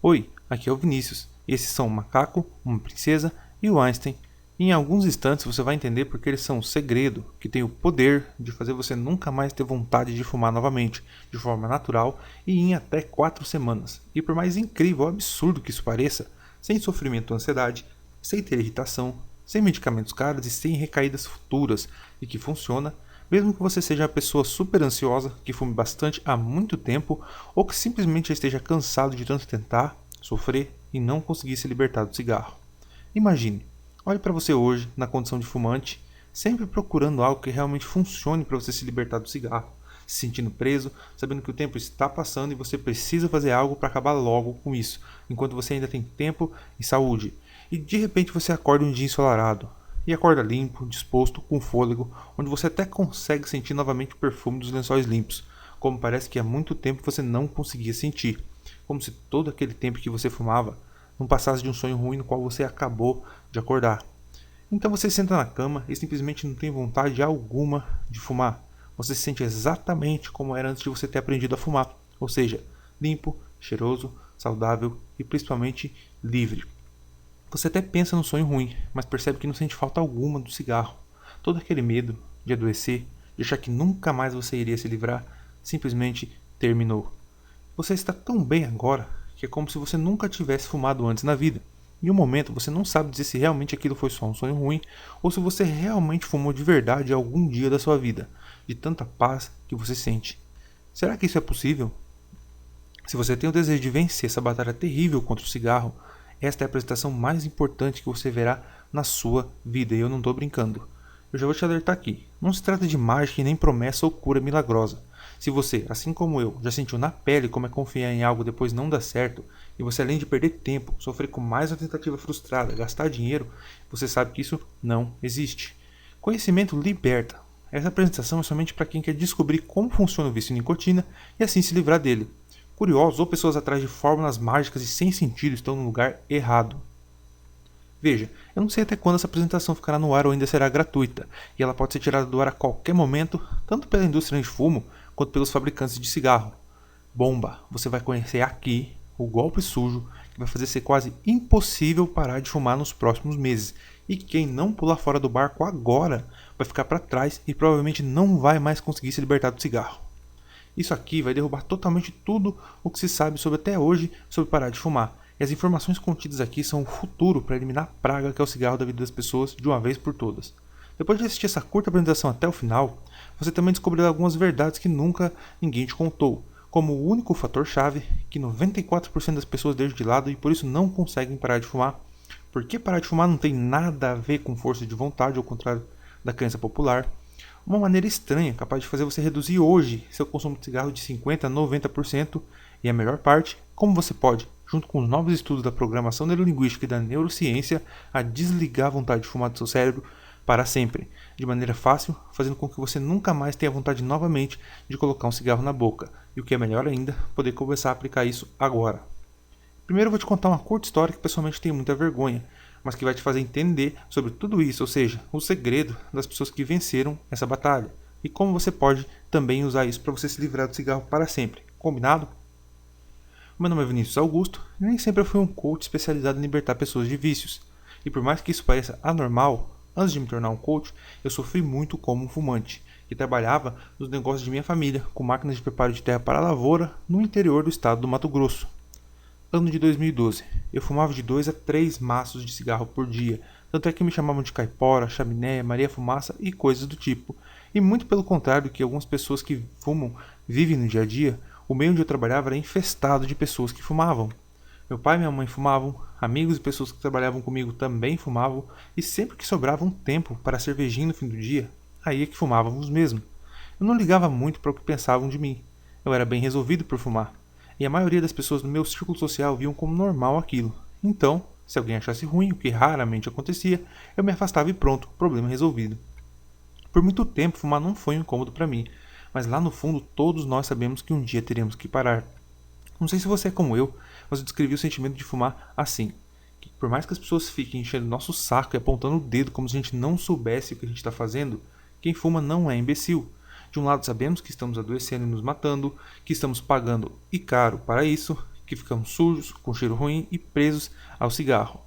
Oi, aqui é o Vinícius. Esses são o macaco, uma princesa e o Einstein. E em alguns instantes você vai entender porque eles são um segredo que tem o poder de fazer você nunca mais ter vontade de fumar novamente, de forma natural e em até 4 semanas. E por mais incrível ou absurdo que isso pareça, sem sofrimento ou ansiedade, sem ter irritação, sem medicamentos caros e sem recaídas futuras, e que funciona mesmo que você seja uma pessoa super ansiosa, que fume bastante há muito tempo, ou que simplesmente esteja cansado de tanto tentar, sofrer e não conseguir se libertar do cigarro. Imagine, olhe para você hoje, na condição de fumante, sempre procurando algo que realmente funcione para você se libertar do cigarro, se sentindo preso, sabendo que o tempo está passando e você precisa fazer algo para acabar logo com isso, enquanto você ainda tem tempo e saúde. E de repente você acorda um dia ensolarado, e acorda limpo, disposto, com fôlego, onde você até consegue sentir novamente o perfume dos lençóis limpos, como parece que há muito tempo você não conseguia sentir, como se todo aquele tempo que você fumava não passasse de um sonho ruim no qual você acabou de acordar. Então você senta na cama e simplesmente não tem vontade alguma de fumar. Você se sente exatamente como era antes de você ter aprendido a fumar, ou seja, limpo, cheiroso, saudável e principalmente livre. Você até pensa no sonho ruim, mas percebe que não sente falta alguma do cigarro. Todo aquele medo de adoecer, de achar que nunca mais você iria se livrar, simplesmente terminou. Você está tão bem agora que é como se você nunca tivesse fumado antes na vida. Em um momento você não sabe dizer se realmente aquilo foi só um sonho ruim ou se você realmente fumou de verdade algum dia da sua vida, de tanta paz que você sente. Será que isso é possível? Se você tem o desejo de vencer essa batalha terrível contra o cigarro, esta é a apresentação mais importante que você verá na sua vida, e eu não estou brincando. Eu já vou te alertar aqui, não se trata de mágica e nem promessa ou cura milagrosa. Se você, assim como eu, já sentiu na pele como é confiar em algo depois não dar certo, e você além de perder tempo, sofrer com mais uma tentativa frustrada, gastar dinheiro, você sabe que isso não existe. Conhecimento liberta. Essa apresentação é somente para quem quer descobrir como funciona o vício em nicotina e assim se livrar dele. Curiosos ou pessoas atrás de fórmulas mágicas e sem sentido estão no lugar errado. Veja, eu não sei até quando essa apresentação ficará no ar ou ainda será gratuita, e ela pode ser tirada do ar a qualquer momento, tanto pela indústria de fumo quanto pelos fabricantes de cigarro. Bomba, você vai conhecer aqui o golpe sujo que vai fazer ser quase impossível parar de fumar nos próximos meses, e quem não pular fora do barco agora vai ficar para trás e provavelmente não vai mais conseguir se libertar do cigarro. Isso aqui vai derrubar totalmente tudo o que se sabe sobre até hoje sobre parar de fumar. E as informações contidas aqui são o futuro para eliminar a praga que é o cigarro da vida das pessoas de uma vez por todas. Depois de assistir essa curta apresentação até o final, você também descobrirá algumas verdades que nunca ninguém te contou, como o único fator-chave que 94% das pessoas deixam de lado e por isso não conseguem parar de fumar. Porque parar de fumar não tem nada a ver com força de vontade, ao contrário da crença popular. Uma maneira estranha, capaz de fazer você reduzir hoje seu consumo de cigarro de 50% a 90%, e a melhor parte, como você pode, junto com os novos estudos da programação neurolinguística e da neurociência, a desligar a vontade de fumar do seu cérebro para sempre, de maneira fácil, fazendo com que você nunca mais tenha vontade novamente de colocar um cigarro na boca, e o que é melhor ainda, poder começar a aplicar isso agora. Primeiro eu vou te contar uma curta história que pessoalmente tenho muita vergonha, mas que vai te fazer entender sobre tudo isso, ou seja, o segredo das pessoas que venceram essa batalha e como você pode também usar isso para você se livrar do cigarro para sempre. Combinado? Meu nome é Vinícius Augusto e nem sempre eu fui um coach especializado em libertar pessoas de vícios. E por mais que isso pareça anormal, antes de me tornar um coach, eu sofri muito como um fumante, que trabalhava nos negócios de minha família, com máquinas de preparo de terra para a lavoura, no interior do estado do Mato Grosso. Ano de 2012. Eu fumava de 2 a 3 maços de cigarro por dia, tanto é que me chamavam de caipora, chaminé, Maria Fumaça e coisas do tipo. E muito pelo contrário do que algumas pessoas que fumam vivem no dia a dia, o meio onde eu trabalhava era infestado de pessoas que fumavam. Meu pai e minha mãe fumavam, amigos e pessoas que trabalhavam comigo também fumavam, e sempre que sobrava um tempo para a cervejinha no fim do dia, aí é que fumávamos mesmo. Eu não ligava muito para o que pensavam de mim. Eu era bem resolvido por fumar. E a maioria das pessoas no meu círculo social viam como normal aquilo. Então, se alguém achasse ruim, o que raramente acontecia, eu me afastava e pronto, problema resolvido. Por muito tempo, fumar não foi um incômodo para mim, mas lá no fundo todos nós sabemos que um dia teremos que parar. Não sei se você é como eu, mas eu descrevi o sentimento de fumar assim. Que por mais que as pessoas fiquem enchendo nosso saco e apontando o dedo como se a gente não soubesse o que a gente está fazendo, quem fuma não é imbecil. De um lado sabemos que estamos adoecendo e nos matando, que estamos pagando e caro para isso, que ficamos sujos, com cheiro ruim e presos ao cigarro.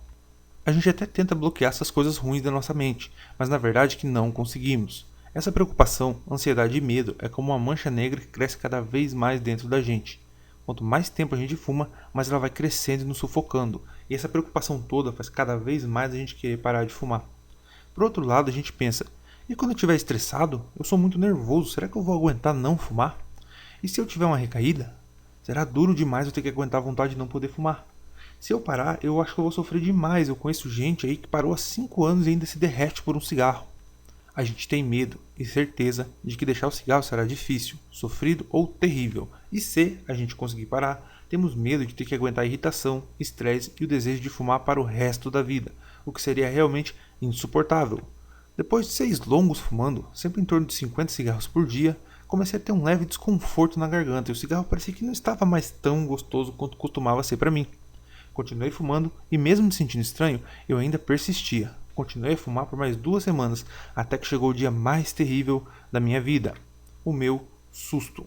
A gente até tenta bloquear essas coisas ruins da nossa mente, mas na verdade que não conseguimos. Essa preocupação, ansiedade e medo é como uma mancha negra que cresce cada vez mais dentro da gente. Quanto mais tempo a gente fuma, mais ela vai crescendo e nos sufocando, e essa preocupação toda faz cada vez mais a gente querer parar de fumar. Por outro lado, a gente pensa, e quando eu estiver estressado, eu sou muito nervoso, será que eu vou aguentar não fumar? E se eu tiver uma recaída? Será duro demais eu ter que aguentar a vontade de não poder fumar. Se eu parar, eu acho que eu vou sofrer demais. Eu conheço gente aí que parou há 5 anos e ainda se derrete por um cigarro. A gente tem medo e certeza de que deixar o cigarro será difícil, sofrido ou terrível. E se a gente conseguir parar, temos medo de ter que aguentar a irritação, estresse e o desejo de fumar para o resto da vida, o que seria realmente insuportável. Depois de 6 longos fumando, sempre em torno de 50 cigarros por dia, comecei a ter um leve desconforto na garganta e o cigarro parecia que não estava mais tão gostoso quanto costumava ser para mim. Continuei fumando e mesmo me sentindo estranho, eu ainda persistia. Continuei a fumar por mais 2 semanas, até que chegou o dia mais terrível da minha vida. O meu susto.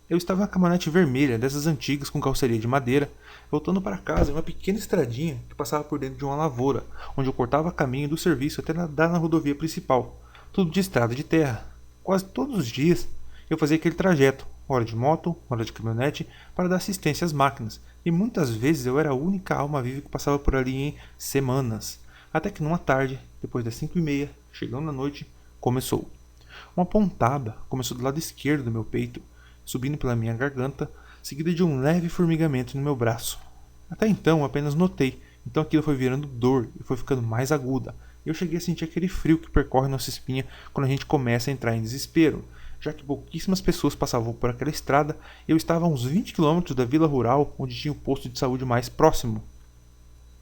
Eu estava na caminhonete vermelha, dessas antigas com carroceria de madeira, voltando para casa em uma pequena estradinha que passava por dentro de uma lavoura, onde eu cortava caminho do serviço até dar na rodovia principal. Tudo de estrada de terra. Quase todos os dias eu fazia aquele trajeto, hora de moto, hora de caminhonete, para dar assistência às máquinas, e muitas vezes eu era a única alma viva que passava por ali em semanas. Até que numa tarde, depois das 5h30, chegando na noite, começou. Uma pontada começou do lado esquerdo do meu peito, subindo pela minha garganta, seguida de um leve formigamento no meu braço. Até então apenas notei, então aquilo foi virando dor e foi ficando mais aguda. E eu cheguei a sentir aquele frio que percorre nossa espinha quando a gente começa a entrar em desespero, já que pouquíssimas pessoas passavam por aquela estrada e eu estava a uns 20 quilômetros da vila rural onde tinha o posto de saúde mais próximo.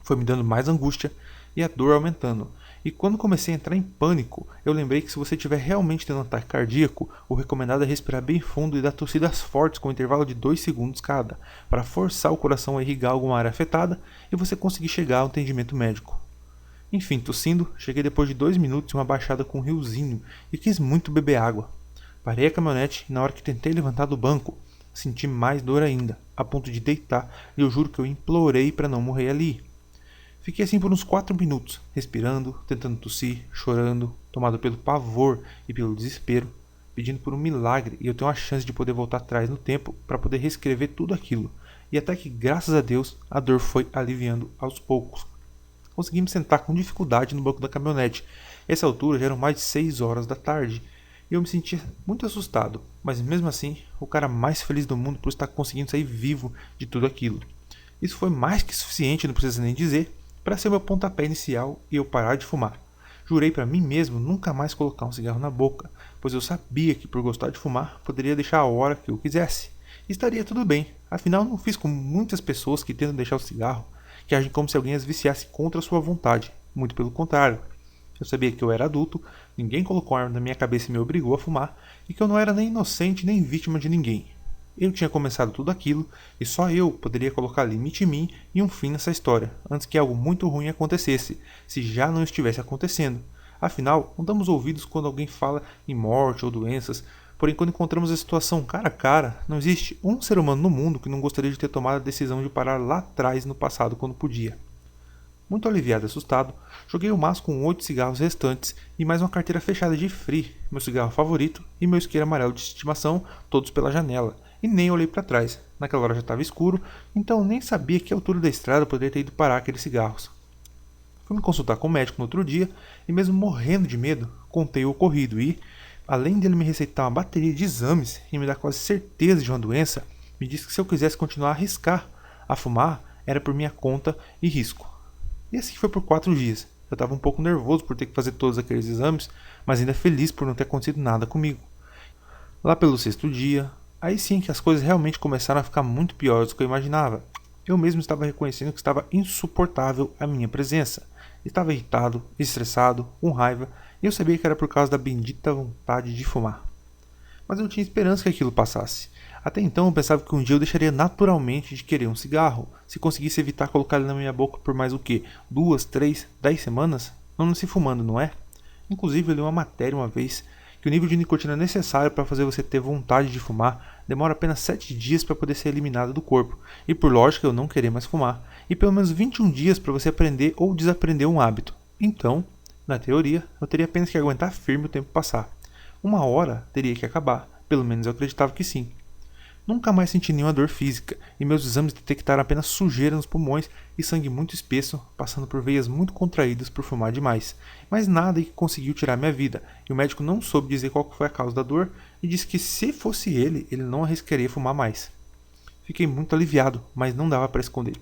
Foi me dando mais angústia e a dor aumentando. E quando comecei a entrar em pânico, eu lembrei que se você estiver realmente tendo um ataque cardíaco, o recomendado é respirar bem fundo e dar tossidas fortes com um intervalo de 2 segundos cada, para forçar o coração a irrigar alguma área afetada e você conseguir chegar ao atendimento médico. Enfim, tossindo, cheguei depois de 2 minutos em uma baixada com um riozinho e quis muito beber água. Parei a caminhonete e na hora que tentei levantar do banco, senti mais dor ainda, a ponto de deitar, e eu juro que eu implorei para não morrer ali. Fiquei assim por uns 4 minutos, respirando, tentando tossir, chorando, tomado pelo pavor e pelo desespero, pedindo por um milagre e eu ter uma chance de poder voltar atrás no tempo para poder reescrever tudo aquilo. E até que, graças a Deus, a dor foi aliviando aos poucos. Consegui me sentar com dificuldade no banco da caminhonete. Essa altura já eram mais de 6 horas da tarde. E eu me sentia muito assustado, mas mesmo assim, o cara mais feliz do mundo por estar conseguindo sair vivo de tudo aquilo. Isso foi mais que suficiente, não precisa nem dizer, para ser meu pontapé inicial e eu parar de fumar. Jurei para mim mesmo nunca mais colocar um cigarro na boca, pois eu sabia que por gostar de fumar, poderia deixar a hora que eu quisesse. E estaria tudo bem, afinal não fiz como muitas pessoas que tentam deixar o cigarro, que agem como se alguém as viciasse contra a sua vontade, muito pelo contrário. Eu sabia que eu era adulto, ninguém colocou arma na minha cabeça e me obrigou a fumar, e que eu não era nem inocente nem vítima de ninguém. Eu tinha começado tudo aquilo, e só eu poderia colocar limite em mim e um fim nessa história, antes que algo muito ruim acontecesse, se já não estivesse acontecendo. Afinal, não damos ouvidos quando alguém fala em morte ou doenças, porém quando encontramos a situação cara a cara, não existe um ser humano no mundo que não gostaria de ter tomado a decisão de parar lá atrás no passado quando podia. Muito aliviado e assustado, joguei o maço com 8 cigarros restantes e mais uma carteira fechada de Free, meu cigarro favorito, e meu isqueiro amarelo de estimação, todos pela janela, e nem olhei para trás. Naquela hora já estava escuro, então nem sabia que altura da estrada poderia ter ido parar aqueles cigarros. Fui me consultar com o médico no outro dia, e mesmo morrendo de medo, contei o ocorrido e, além dele me receitar uma bateria de exames e me dar quase certeza de uma doença, me disse que se eu quisesse continuar a arriscar a fumar, era por minha conta e risco. E assim foi por 4 dias. Eu estava um pouco nervoso por ter que fazer todos aqueles exames, mas ainda feliz por não ter acontecido nada comigo. Lá pelo 6º dia, aí sim que as coisas realmente começaram a ficar muito piores do que eu imaginava. Eu mesmo estava reconhecendo que estava insuportável a minha presença. Estava irritado, estressado, com raiva, e eu sabia que era por causa da bendita vontade de fumar. Mas eu tinha esperança que aquilo passasse. Até então eu pensava que um dia eu deixaria naturalmente de querer um cigarro, se conseguisse evitar colocar ele na minha boca por mais o quê? 2, 3, 10 semanas? Não nasci fumando, não é? Inclusive eu li uma matéria uma vez que o nível de nicotina necessário para fazer você ter vontade de fumar demora apenas 7 dias para poder ser eliminado do corpo, e por lógica eu não querer mais fumar, e pelo menos 21 dias para você aprender ou desaprender um hábito. Então, na teoria, eu teria apenas que aguentar firme o tempo passar. Uma hora teria que acabar, pelo menos eu acreditava que sim. Nunca mais senti nenhuma dor física, e meus exames detectaram apenas sujeira nos pulmões e sangue muito espesso, passando por veias muito contraídas por fumar demais. Mas nada que conseguiu tirar minha vida, e o médico não soube dizer qual foi a causa da dor, e disse que se fosse ele não arriscaria fumar mais. Fiquei muito aliviado, mas não dava para esconder.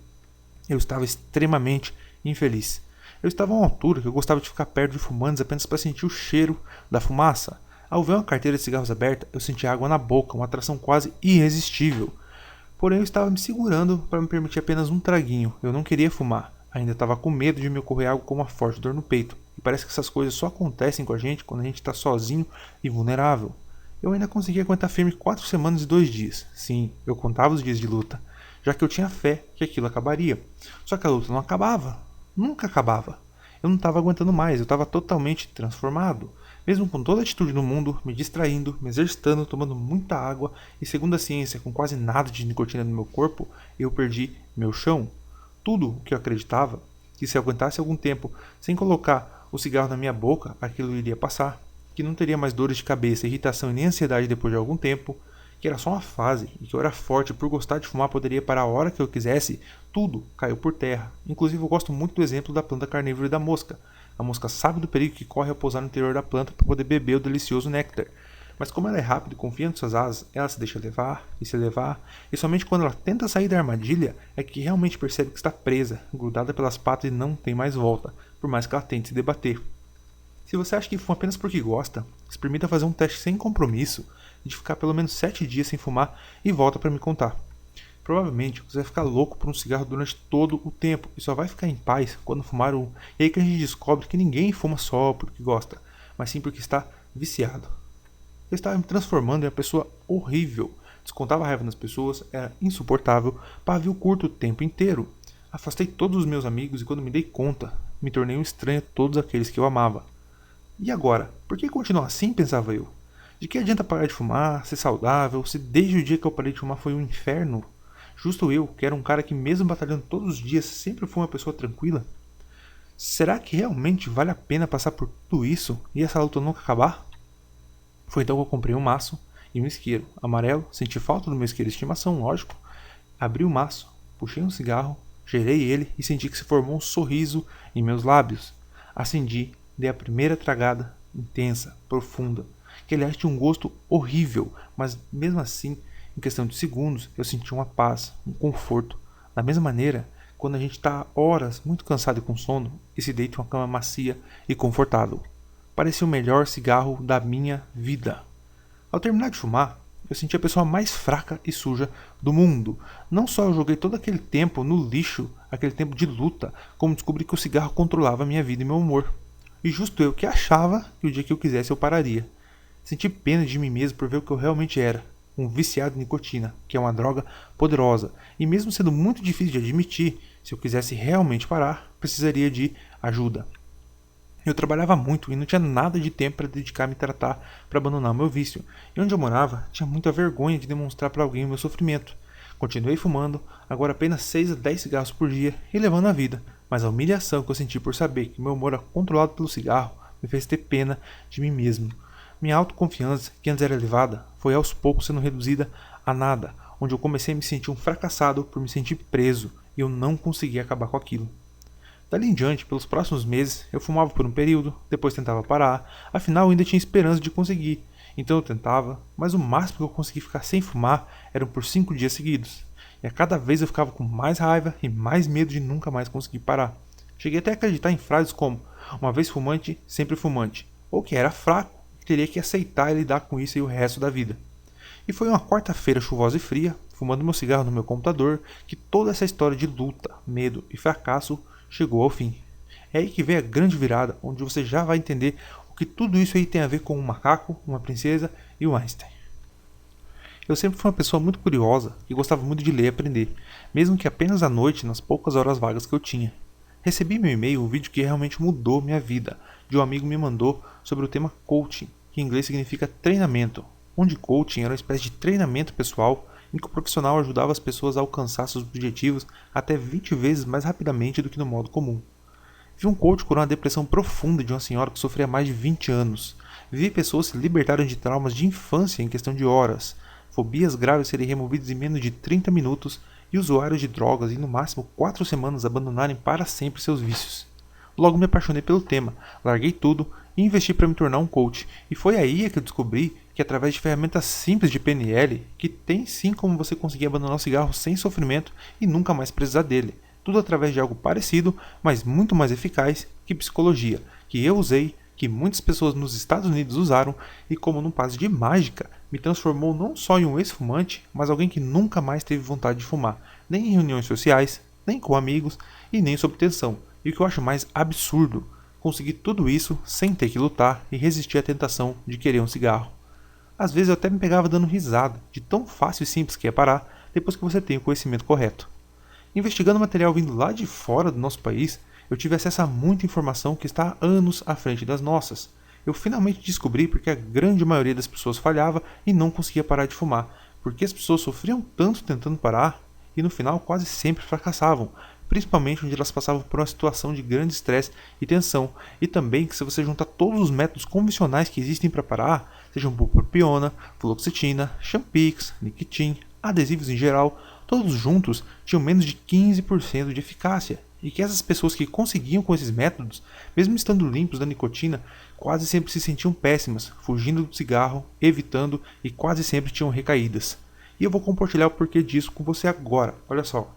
Eu estava extremamente infeliz. Eu estava a uma altura que eu gostava de ficar perto de fumantes apenas para sentir o cheiro da fumaça. Ao ver uma carteira de cigarros aberta, eu sentia água na boca, uma atração quase irresistível. Porém, eu estava me segurando para me permitir apenas um traguinho. Eu não queria fumar. Ainda estava com medo de me ocorrer algo como uma forte dor no peito. E parece que essas coisas só acontecem com a gente quando a gente está sozinho e vulnerável. Eu ainda consegui aguentar firme 4 semanas e 2 dias. Sim, eu contava os dias de luta, já que eu tinha fé que aquilo acabaria. Só que a luta não acabava. Nunca acabava. Eu não estava aguentando mais, eu estava totalmente transformado. Mesmo com toda a atitude do mundo, me distraindo, me exercitando, tomando muita água e, segundo a ciência, com quase nada de nicotina no meu corpo, eu perdi meu chão. Tudo o que eu acreditava, que se eu aguentasse algum tempo sem colocar o cigarro na minha boca, aquilo iria passar, que não teria mais dores de cabeça, irritação e nem ansiedade depois de algum tempo, que era só uma fase e que eu era forte e por gostar de fumar poderia parar a hora que eu quisesse, tudo caiu por terra. Inclusive eu gosto muito do exemplo da planta carnívora e da mosca. A mosca sabe do perigo que corre ao pousar no interior da planta para poder beber o delicioso néctar. Mas como ela é rápida e confia nas suas asas, ela se deixa levar, e somente quando ela tenta sair da armadilha é que realmente percebe que está presa, grudada pelas patas e não tem mais volta, por mais que ela tente se debater. Se você acha que fuma apenas porque gosta, experimenta fazer um teste sem compromisso, de ficar pelo menos 7 dias sem fumar e volta para me contar. Provavelmente você vai ficar louco por um cigarro durante todo o tempo e só vai ficar em paz quando fumar um. E aí que a gente descobre que ninguém fuma só porque gosta, mas sim porque está viciado. Eu estava me transformando em uma pessoa horrível. Descontava a raiva nas pessoas, era insuportável, pavio curto o tempo inteiro. Afastei todos os meus amigos e quando me dei conta, me tornei um estranho a todos aqueles que eu amava. E agora? Por que continuar assim, pensava eu? De que adianta parar de fumar, ser saudável, se desde o dia que eu parei de fumar foi um inferno? Justo eu, que era um cara que mesmo batalhando todos os dias, sempre fui uma pessoa tranquila? Será que realmente vale a pena passar por tudo isso e essa luta nunca acabar? Foi então que eu comprei um maço e um isqueiro amarelo, senti falta do meu isqueiro de estimação, lógico. Abri o maço, puxei um cigarro, gerei ele e senti que se formou um sorriso em meus lábios. Acendi, dei a primeira tragada, intensa, profunda, que aliás tinha um gosto horrível, mas mesmo assim, em questão de segundos, eu senti uma paz, um conforto. Da mesma maneira, quando a gente está horas muito cansado e com sono, e se deita em uma cama macia e confortável. Parecia o melhor cigarro da minha vida. Ao terminar de fumar, eu senti a pessoa mais fraca e suja do mundo. Não só eu joguei todo aquele tempo no lixo, aquele tempo de luta, como descobri que o cigarro controlava a minha vida e meu humor. E justo eu que achava que o dia que eu quisesse eu pararia. Senti pena de mim mesmo por ver o que eu realmente era, um viciado em nicotina, que é uma droga poderosa, e mesmo sendo muito difícil de admitir, se eu quisesse realmente parar, precisaria de ajuda. Eu trabalhava muito e não tinha nada de tempo para dedicar a me tratar para abandonar o meu vício, e onde eu morava, tinha muita vergonha de demonstrar para alguém o meu sofrimento. Continuei fumando, agora apenas 6 a 10 cigarros por dia e levando a vida, mas a humilhação que eu senti por saber que meu humor era controlado pelo cigarro me fez ter pena de mim mesmo. Minha autoconfiança, que antes era elevada, foi aos poucos sendo reduzida a nada, onde eu comecei a me sentir um fracassado por me sentir preso e eu não conseguia acabar com aquilo. Dali em diante, pelos próximos meses, eu fumava por um período, depois tentava parar, afinal eu ainda tinha esperança de conseguir. Então eu tentava, mas o máximo que eu consegui ficar sem fumar eram por 5 dias seguidos. E a cada vez eu ficava com mais raiva e mais medo de nunca mais conseguir parar. Cheguei até a acreditar em frases como, uma vez fumante, sempre fumante, ou que era fraco e teria que aceitar e lidar com isso e o resto da vida. E foi uma quarta-feira chuvosa e fria, fumando meu cigarro no meu computador, que toda essa história de luta, medo e fracasso chegou ao fim. É aí que vem a grande virada, onde você já vai entender o que tudo isso aí tem a ver com um macaco, uma princesa e o Einstein. Eu sempre fui uma pessoa muito curiosa e gostava muito de ler e aprender, mesmo que apenas à noite, nas poucas horas vagas que eu tinha. Recebi em meu e-mail um vídeo que realmente mudou minha vida, de um amigo me mandou sobre o tema coaching, que em inglês significa treinamento, onde coaching era uma espécie de treinamento pessoal em que o profissional ajudava as pessoas a alcançar seus objetivos até 20 vezes mais rapidamente do que no modo comum. Vi um coach curar uma depressão profunda de uma senhora que sofria há mais de 20 anos. Vi pessoas se libertarem de traumas de infância em questão de horas, fobias graves serem removidas em menos de 30 minutos e usuários de drogas em no máximo 4 semanas abandonarem para sempre seus vícios. Logo me apaixonei pelo tema, larguei tudo e investi para me tornar um coach. E foi aí que eu descobri que através de ferramentas simples de PNL, que tem sim como você conseguir abandonar o cigarro sem sofrimento e nunca mais precisar dele. Tudo através de algo parecido, mas muito mais eficaz que psicologia, que eu usei, que muitas pessoas nos Estados Unidos usaram e como num passe de mágica, me transformou não só em um ex-fumante, mas alguém que nunca mais teve vontade de fumar, nem em reuniões sociais, nem com amigos e nem sob tensão. E o que eu acho mais absurdo, conseguir tudo isso sem ter que lutar e resistir à tentação de querer um cigarro. Às vezes eu até me pegava dando risada, de tão fácil e simples que é parar depois que você tem o conhecimento correto. Investigando material vindo lá de fora do nosso país, eu tive acesso a muita informação que está há anos à frente das nossas. Eu finalmente descobri porque a grande maioria das pessoas falhava e não conseguia parar de fumar, porque as pessoas sofriam tanto tentando parar e no final quase sempre fracassavam, principalmente onde elas passavam por uma situação de grande estresse e tensão, e também que se você juntar todos os métodos convencionais que existem para parar, sejam bupropiona, fluoxetina, champix, Nicotin, adesivos em geral, todos juntos tinham menos de 15% de eficácia, e que essas pessoas que conseguiam com esses métodos, mesmo estando limpos da nicotina, quase sempre se sentiam péssimas, fugindo do cigarro, evitando e quase sempre tinham recaídas. E eu vou compartilhar o porquê disso com você agora, olha só.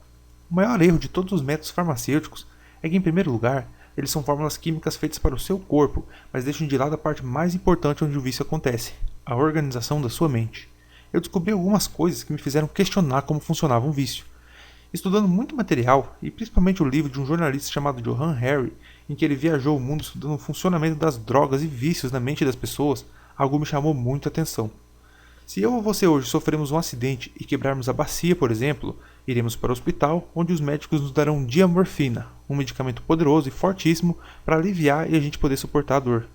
O maior erro de todos os métodos farmacêuticos é que, em primeiro lugar, eles são fórmulas químicas feitas para o seu corpo, mas deixam de lado a parte mais importante onde o vício acontece, a organização da sua mente. Eu descobri algumas coisas que me fizeram questionar como funcionava um vício. Estudando muito material, e principalmente o livro de um jornalista chamado Johann Hari, em que ele viajou o mundo estudando o funcionamento das drogas e vícios na mente das pessoas, algo me chamou muito a atenção. Se eu ou você hoje sofremos um acidente e quebrarmos a bacia, por exemplo, iremos para o hospital, onde os médicos nos darão diamorfina, um medicamento poderoso e fortíssimo para aliviar e a gente poder suportar a dor.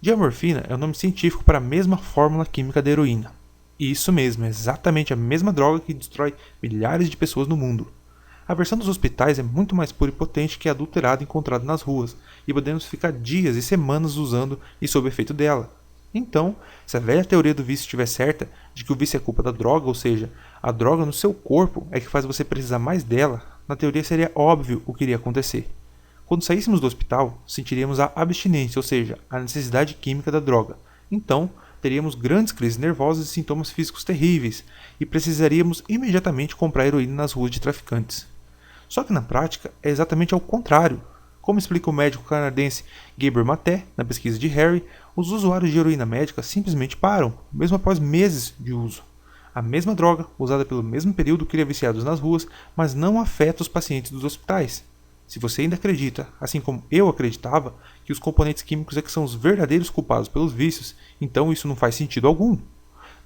Diamorfina é o nome científico para a mesma fórmula química da heroína. E isso mesmo, é exatamente a mesma droga que destrói milhares de pessoas no mundo. A versão dos hospitais é muito mais pura e potente que a adulterada encontrada nas ruas, e podemos ficar dias e semanas usando e sob efeito dela. Então, se a velha teoria do vício estiver certa, de que o vício é culpa da droga, ou seja, a droga no seu corpo é que faz você precisar mais dela, na teoria seria óbvio o que iria acontecer. Quando saíssemos do hospital, sentiríamos a abstinência, ou seja, a necessidade química da droga. Então, teríamos grandes crises nervosas e sintomas físicos terríveis, e precisaríamos imediatamente comprar heroína nas ruas de traficantes. Só que na prática é exatamente ao contrário. Como explica o médico canadense Gabriel Maté, na pesquisa de Hari, os usuários de heroína médica simplesmente param, mesmo após meses de uso. A mesma droga, usada pelo mesmo período, cria viciados nas ruas, mas não afeta os pacientes dos hospitais. Se você ainda acredita, assim como eu acreditava, que os componentes químicos é que são os verdadeiros culpados pelos vícios, então isso não faz sentido algum.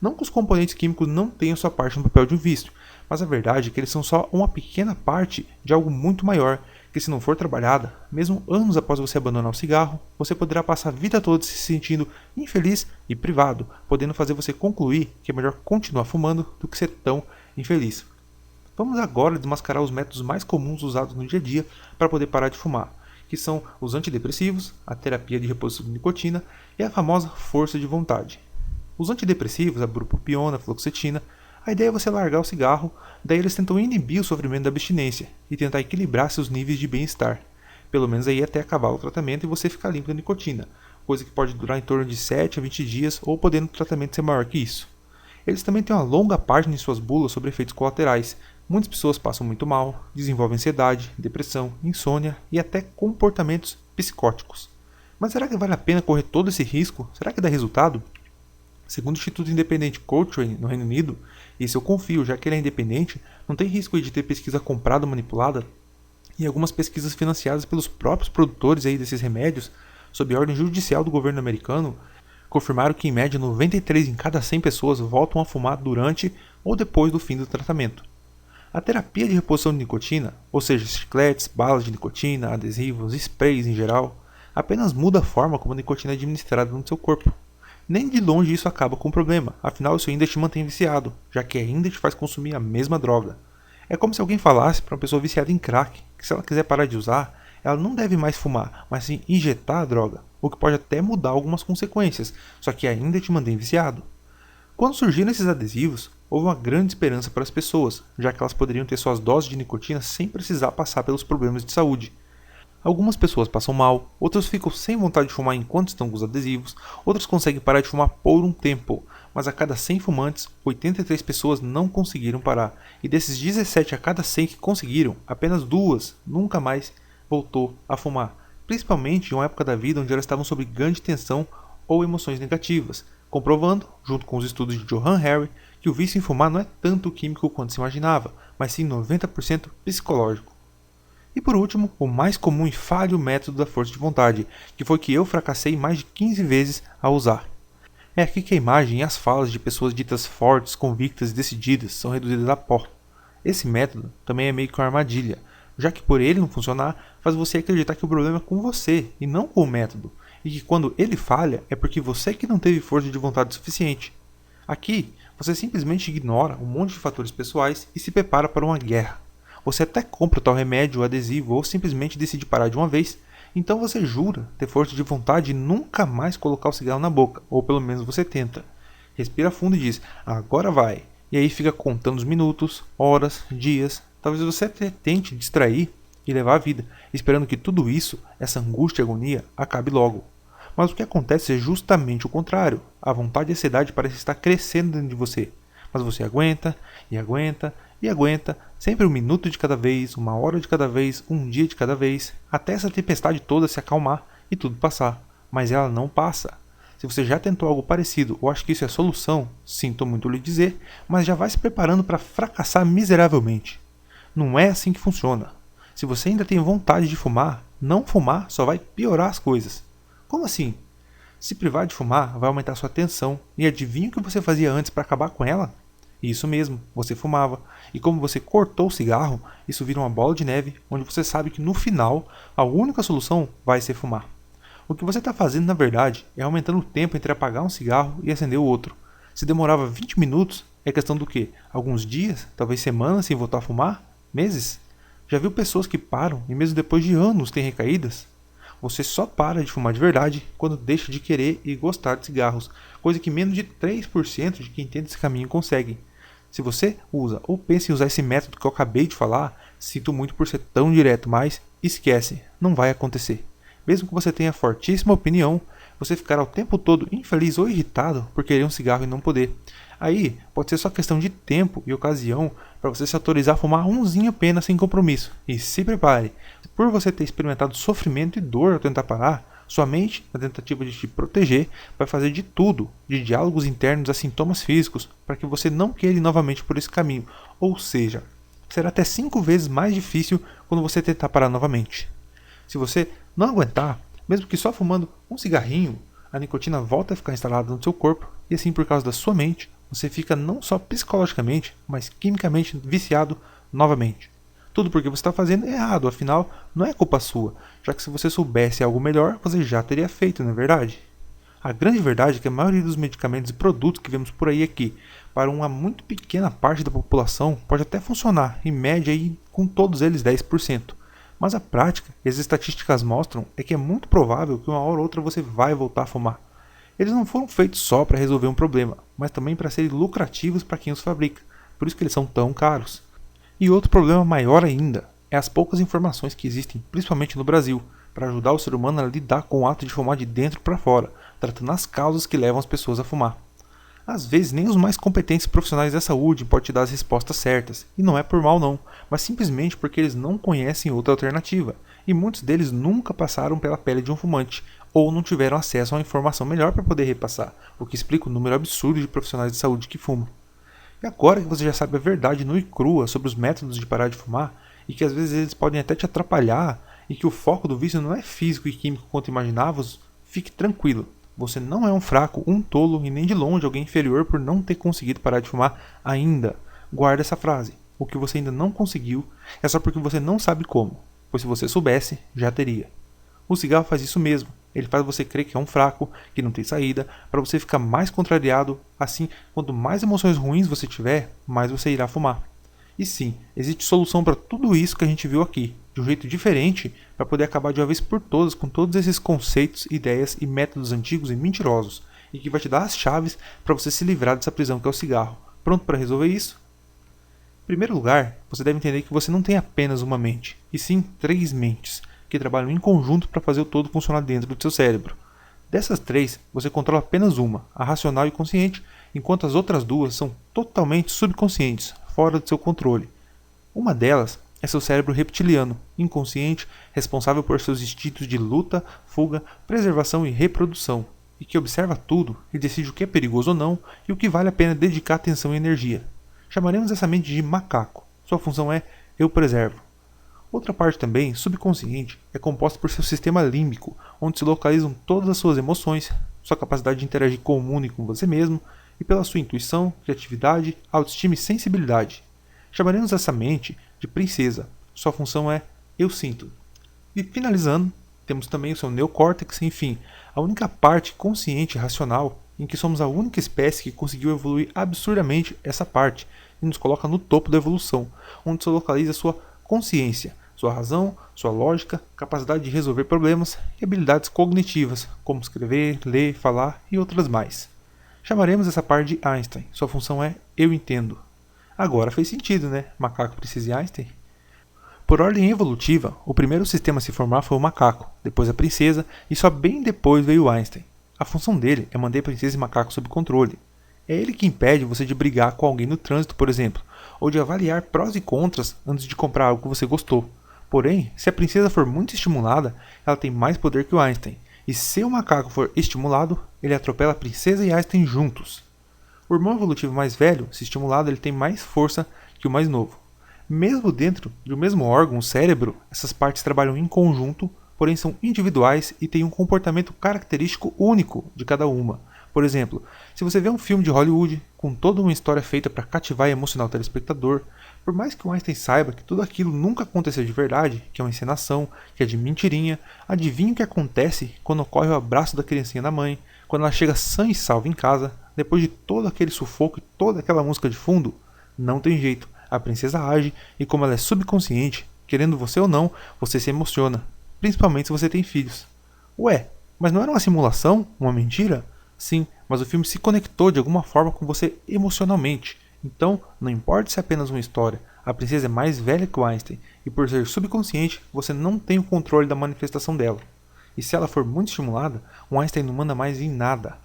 Não que os componentes químicos não tenham sua parte no papel de um vício, mas a verdade é que eles são só uma pequena parte de algo muito maior, que se não for trabalhada, mesmo anos após você abandonar o cigarro, você poderá passar a vida toda se sentindo infeliz e privado, podendo fazer você concluir que é melhor continuar fumando do que ser tão infeliz. Vamos agora desmascarar os métodos mais comuns usados no dia a dia para poder parar de fumar, que são os antidepressivos, a terapia de reposição de nicotina e a famosa força de vontade. Os antidepressivos, a bupropiona, a fluoxetina, a ideia é você largar o cigarro, daí eles tentam inibir o sofrimento da abstinência e tentar equilibrar seus níveis de bem-estar, pelo menos aí até acabar o tratamento e você ficar limpo da nicotina, coisa que pode durar em torno de 7 a 20 dias ou podendo o tratamento ser maior que isso. Eles também têm uma longa página em suas bulas sobre efeitos colaterais. Muitas pessoas passam muito mal, desenvolvem ansiedade, depressão, insônia e até comportamentos psicóticos. Mas será que vale a pena correr todo esse risco? Será que dá resultado? Segundo o Instituto Independente Cochrane, no Reino Unido, e isso eu confio, já que ele é independente, não tem risco de ter pesquisa comprada ou manipulada, e algumas pesquisas financiadas pelos próprios produtores aí desses remédios, sob ordem judicial do governo americano, confirmaram que em média 93 em cada 100 pessoas voltam a fumar durante ou depois do fim do tratamento. A terapia de reposição de nicotina, ou seja, chicletes, balas de nicotina, adesivos, sprays em geral, apenas muda a forma como a nicotina é administrada no seu corpo. Nem de longe isso acaba com o problema, afinal isso ainda te mantém viciado, já que ainda te faz consumir a mesma droga. É como se alguém falasse para uma pessoa viciada em crack que se ela quiser parar de usar, ela não deve mais fumar, mas sim injetar a droga, o que pode até mudar algumas consequências, só que ainda te mantém viciado. Quando surgiram esses adesivos, houve uma grande esperança para as pessoas, já que elas poderiam ter suas doses de nicotina sem precisar passar pelos problemas de saúde. Algumas pessoas passam mal, outras ficam sem vontade de fumar enquanto estão com os adesivos, outras conseguem parar de fumar por um tempo, mas a cada 100 fumantes, 83 pessoas não conseguiram parar, e desses 17 a cada 100 que conseguiram, apenas 2 nunca mais voltou a fumar, principalmente em uma época da vida onde elas estavam sob grande tensão ou emoções negativas, comprovando, junto com os estudos de Johann Hari, que o vício em fumar não é tanto químico quanto se imaginava, mas sim 90% psicológico. E por último, o mais comum e falho método da força de vontade, que foi que eu fracassei mais de 15 vezes a usar. É aqui que a imagem e as falas de pessoas ditas fortes, convictas e decididas são reduzidas a pó. Esse método também é meio que uma armadilha, já que por ele não funcionar, faz você acreditar que o problema é com você e não com o método, e que quando ele falha é porque você que não teve força de vontade suficiente. Aqui, você simplesmente ignora um monte de fatores pessoais e se prepara para uma guerra. Você até compra o tal remédio ou adesivo ou simplesmente decide parar de uma vez, então você jura ter força de vontade e nunca mais colocar o cigarro na boca, ou pelo menos você tenta. Respira fundo e diz, agora vai, e aí fica contando os minutos, horas, dias, talvez você até tente distrair e levar a vida, esperando que tudo isso, essa angústia e agonia, acabe logo. Mas o que acontece é justamente o contrário, a vontade e a ansiedade parecem estar crescendo dentro de você, mas você aguenta, e aguenta, e aguenta, sempre um minuto de cada vez, uma hora de cada vez, um dia de cada vez, até essa tempestade toda se acalmar e tudo passar. Mas ela não passa. Se você já tentou algo parecido ou acha que isso é a solução, sinto muito lhe dizer, mas já vai se preparando para fracassar miseravelmente. Não é assim que funciona. Se você ainda tem vontade de fumar, não fumar só vai piorar as coisas. Como assim? Se privar de fumar vai aumentar sua tensão, e adivinha o que você fazia antes para acabar com ela? Isso mesmo, você fumava, e como você cortou o cigarro, isso vira uma bola de neve, onde você sabe que no final, a única solução vai ser fumar. O que você está fazendo na verdade é aumentando o tempo entre apagar um cigarro e acender o outro. Se demorava 20 minutos, é questão do quê? Alguns dias, talvez semanas sem voltar a fumar? Meses? Já viu pessoas que param e mesmo depois de anos têm recaídas? Você só para de fumar de verdade quando deixa de querer e gostar de cigarros, coisa que menos de 3% de quem tenta esse caminho conseguem. Se você usa ou pensa em usar esse método que eu acabei de falar, sinto muito por ser tão direto, mas esquece, não vai acontecer. Mesmo que você tenha fortíssima opinião, você ficará o tempo todo infeliz ou irritado por querer um cigarro e não poder. Aí, pode ser só questão de tempo e ocasião para você se autorizar a fumar umzinho apenas sem compromisso. E se prepare, por você ter experimentado sofrimento e dor ao tentar parar, sua mente, na tentativa de te proteger, vai fazer de tudo, de diálogos internos a sintomas físicos, para que você não queira ir novamente por esse caminho. Ou seja, será até 5 vezes mais difícil quando você tentar parar novamente. Se você não aguentar, mesmo que só fumando um cigarrinho, a nicotina volta a ficar instalada no seu corpo, e assim por causa da sua mente, você fica não só psicologicamente, mas quimicamente viciado novamente. Tudo porque você está fazendo errado, afinal, não é culpa sua, já que se você soubesse algo melhor, você já teria feito, não é verdade? A grande verdade é que a maioria dos medicamentos e produtos que vemos por aí aqui, para uma muito pequena parte da população, pode até funcionar, em média aí, com todos eles 10%. Mas a prática, e as estatísticas mostram, é que é muito provável que uma hora ou outra você vai voltar a fumar. Eles não foram feitos só para resolver um problema, mas também para serem lucrativos para quem os fabrica, por isso que eles são tão caros. E outro problema maior ainda é as poucas informações que existem, principalmente no Brasil, para ajudar o ser humano a lidar com o ato de fumar de dentro para fora, tratando as causas que levam as pessoas a fumar. Às vezes nem os mais competentes profissionais da saúde podem te dar as respostas certas, e não é por mal não, mas simplesmente porque eles não conhecem outra alternativa, e muitos deles nunca passaram pela pele de um fumante, ou não tiveram acesso a uma informação melhor para poder repassar, o que explica o número absurdo de profissionais de saúde que fumam. E agora que você já sabe a verdade nua e crua sobre os métodos de parar de fumar, e que às vezes eles podem até te atrapalhar, e que o foco do vício não é físico e químico quanto imaginávamos, fique tranquilo. Você não é um fraco, um tolo e nem de longe alguém inferior por não ter conseguido parar de fumar ainda. Guarda essa frase. O que você ainda não conseguiu é só porque você não sabe como, pois se você soubesse, já teria. O cigarro faz isso mesmo. Ele faz você crer que é um fraco, que não tem saída, para você ficar mais contrariado. Assim, quanto mais emoções ruins você tiver, mais você irá fumar. E sim, existe solução para tudo isso que a gente viu aqui, de um jeito diferente, para poder acabar de uma vez por todas com todos esses conceitos, ideias e métodos antigos e mentirosos, e que vai te dar as chaves para você se livrar dessa prisão que é o cigarro. Pronto para resolver isso? Em primeiro lugar, você deve entender que você não tem apenas uma mente, e sim 3 mentes, que trabalham em conjunto para fazer o todo funcionar dentro do seu cérebro. Dessas 3, você controla apenas uma, a racional e consciente, enquanto as outras 2 são totalmente subconscientes, fora do seu controle. Uma delas é seu cérebro reptiliano, inconsciente, responsável por seus instintos de luta, fuga, preservação e reprodução, e que observa tudo e decide o que é perigoso ou não e o que vale a pena dedicar atenção e energia. Chamaremos essa mente de macaco. Sua função é eu preservo. Outra parte também, subconsciente, é composta por seu sistema límbico, onde se localizam todas as suas emoções, sua capacidade de interagir com o mundo e com você mesmo, e pela sua intuição, criatividade, autoestima e sensibilidade. Chamaremos essa mente de princesa. Sua função é eu sinto. E finalizando, temos também o seu neocórtex, enfim, a única parte consciente e racional em que somos a única espécie que conseguiu evoluir absurdamente essa parte e nos coloca no topo da evolução, onde se localiza sua consciência, sua razão, sua lógica, capacidade de resolver problemas e habilidades cognitivas, como escrever, ler, falar e outras mais. Chamaremos essa parte de Einstein. Sua função é eu entendo. Agora fez sentido, né? Macaco precisa de Einstein. Por ordem evolutiva, o primeiro sistema a se formar foi o macaco, depois a princesa e só bem depois veio Einstein. A função dele é manter a princesa e macaco sob controle. É ele que impede você de brigar com alguém no trânsito, por exemplo, ou de avaliar prós e contras antes de comprar algo que você gostou. Porém, se a princesa for muito estimulada, ela tem mais poder que o Einstein, e se o macaco for estimulado, ele atropela a princesa e Einstein juntos. O irmão evolutivo mais velho, se estimulado, ele tem mais força que o mais novo. Mesmo dentro do mesmo órgão, o cérebro, essas partes trabalham em conjunto, porém são individuais e têm um comportamento característico único de cada uma. Por exemplo, se você vê um filme de Hollywood com toda uma história feita para cativar e emocionar o telespectador, por mais que o Einstein saiba que tudo aquilo nunca aconteceu de verdade, que é uma encenação, que é de mentirinha, adivinha o que acontece quando ocorre o abraço da criancinha da mãe, quando ela chega sã e salva em casa, depois de todo aquele sufoco e toda aquela música de fundo? Não tem jeito, a princesa age e como ela é subconsciente, querendo você ou não, você se emociona, principalmente se você tem filhos. Ué, mas não era uma simulação? Uma mentira? Sim, mas o filme se conectou de alguma forma com você emocionalmente. Então, não importa se é apenas uma história, a princesa é mais velha que o Einstein, e por ser subconsciente, você não tem o controle da manifestação dela. E se ela for muito estimulada, o Einstein não manda mais em nada.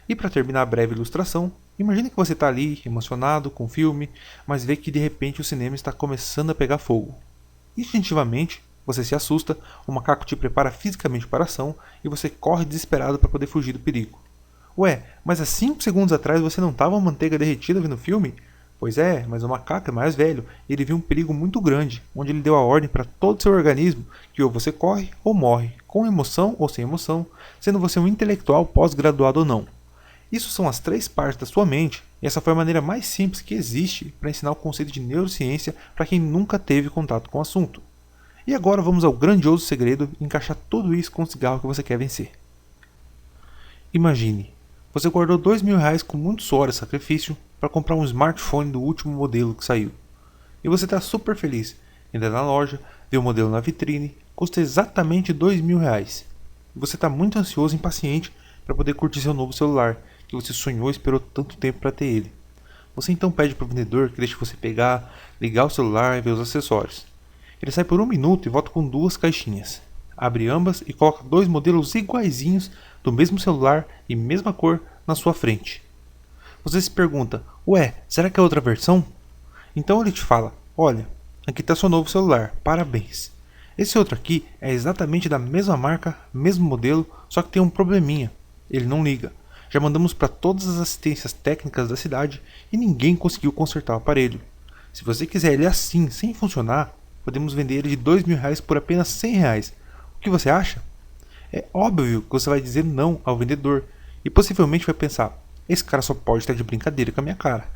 E para terminar a breve ilustração, imagine que você está ali, emocionado com o filme, mas vê que de repente o cinema está começando a pegar fogo. Instintivamente, você se assusta, o macaco te prepara fisicamente para a ação e você corre desesperado para poder fugir do perigo. Ué, mas há 5 segundos atrás você não estava manteiga derretida vendo o filme? Pois é, mas o macaco é mais velho e ele viu um perigo muito grande, onde ele deu a ordem para todo o seu organismo que ou você corre ou morre, com emoção ou sem emoção, sendo você um intelectual pós-graduado ou não. Isso são as 3 partes da sua mente, e essa foi a maneira mais simples que existe para ensinar o conceito de neurociência para quem nunca teve contato com o assunto. E agora vamos ao grandioso segredo de encaixar tudo isso com o cigarro que você quer vencer. Imagine, você guardou R$2.000 com muito suor e sacrifício para comprar um smartphone do último modelo que saiu. E você está super feliz, entra na loja, vê o modelo na vitrine, custa exatamente R$2.000. E você está muito ansioso e impaciente para poder curtir seu novo celular, que você sonhou e esperou tanto tempo para ter ele. Você então pede para o vendedor que deixe você pegar, ligar o celular e ver os acessórios. Ele sai por 1 minuto e volta com 2 caixinhas. Abre ambas e coloca 2 modelos iguaizinhos do mesmo celular e mesma cor na sua frente. Você se pergunta, ué, será que é outra versão? Então ele te fala, olha, aqui está seu novo celular, parabéns. Esse outro aqui é exatamente da mesma marca, mesmo modelo, só que tem um probleminha. Ele não liga. Já mandamos para todas as assistências técnicas da cidade e ninguém conseguiu consertar o aparelho. Se você quiser ele assim, sem funcionar, podemos vender ele de R$2.000 por apenas R$100. O que você acha? É óbvio que você vai dizer não ao vendedor e possivelmente vai pensar, esse cara só pode estar de brincadeira com a minha cara.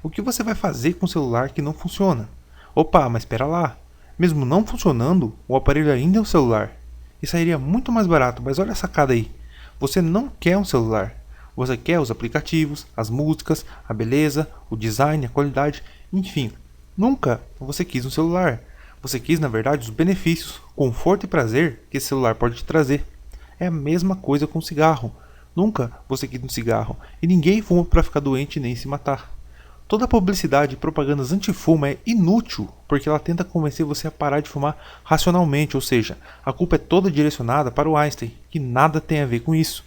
O que você vai fazer com um celular que não funciona? Opa, mas espera lá. Mesmo não funcionando, o aparelho ainda é um celular. e sairia muito mais barato, mas olha a sacada aí. Você não quer um celular. Você quer os aplicativos, as músicas, a beleza, o design, a qualidade, enfim. Nunca você quis um celular. Você quis, na verdade, os benefícios, conforto e prazer que esse celular pode te trazer. É a mesma coisa com cigarro. Nunca você quis um cigarro. E ninguém fuma para ficar doente nem se matar. Toda publicidade e propagandas anti-fumo é inútil, porque ela tenta convencer você a parar de fumar racionalmente, ou seja, a culpa é toda direcionada para o Einstein, que nada tem a ver com isso.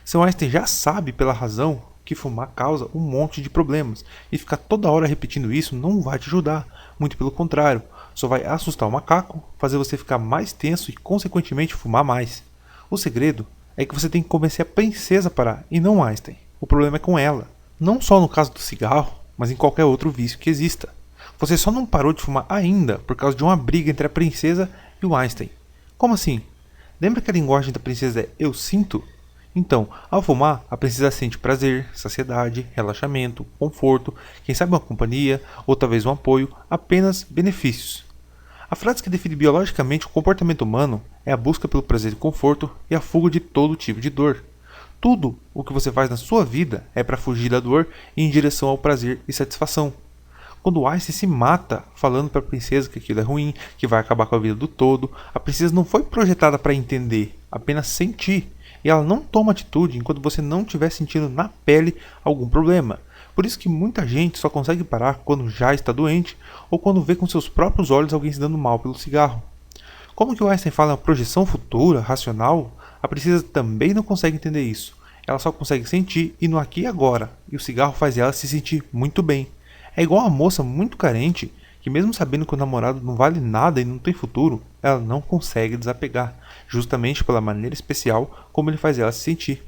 Seu Einstein já sabe pela razão que fumar causa um monte de problemas, e ficar toda hora repetindo isso não vai te ajudar, muito pelo contrário, só vai assustar o macaco, fazer você ficar mais tenso e consequentemente fumar mais. O segredo é que você tem que convencer a princesa a parar, e não Einstein. O problema é com ela, não só no caso do cigarro, mas em qualquer outro vício que exista. Você só não parou de fumar ainda por causa de uma briga entre a princesa e o Einstein. Como assim? Lembra que a linguagem da princesa é eu sinto? Então, ao fumar, a princesa sente prazer, saciedade, relaxamento, conforto, quem sabe uma companhia, ou talvez um apoio, apenas benefícios. A frase que define biologicamente o comportamento humano é a busca pelo prazer e conforto e a fuga de todo tipo de dor. Tudo o que você faz na sua vida é para fugir da dor e em direção ao prazer e satisfação. Quando o Einstein se mata falando para a princesa que aquilo é ruim, que vai acabar com a vida do todo, a princesa não foi projetada para entender, apenas sentir. E ela não toma atitude enquanto você não estiver sentindo na pele algum problema. Por isso que muita gente só consegue parar quando já está doente ou quando vê com seus próprios olhos alguém se dando mal pelo cigarro. Como que o Einstein fala em projeção futura, racional, a princesa também não consegue entender isso. Ela só consegue sentir e no aqui e agora, e o cigarro faz ela se sentir muito bem. É igual a moça muito carente, que mesmo sabendo que o namorado não vale nada e não tem futuro, ela não consegue desapegar, justamente pela maneira especial como ele faz ela se sentir.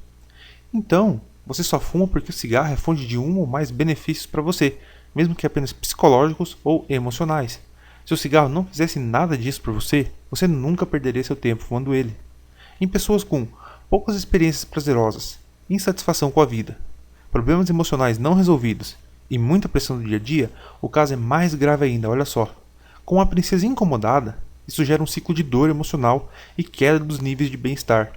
Então, você só fuma porque o cigarro é fonte de um ou mais benefícios para você, mesmo que apenas psicológicos ou emocionais. Se o cigarro não fizesse nada disso por você, você nunca perderia seu tempo fumando ele. Em pessoas com poucas experiências prazerosas, insatisfação com a vida, problemas emocionais não resolvidos e muita pressão do dia a dia, o caso é mais grave ainda, olha só. Com a princesa incomodada, isso gera um ciclo de dor emocional e queda dos níveis de bem-estar.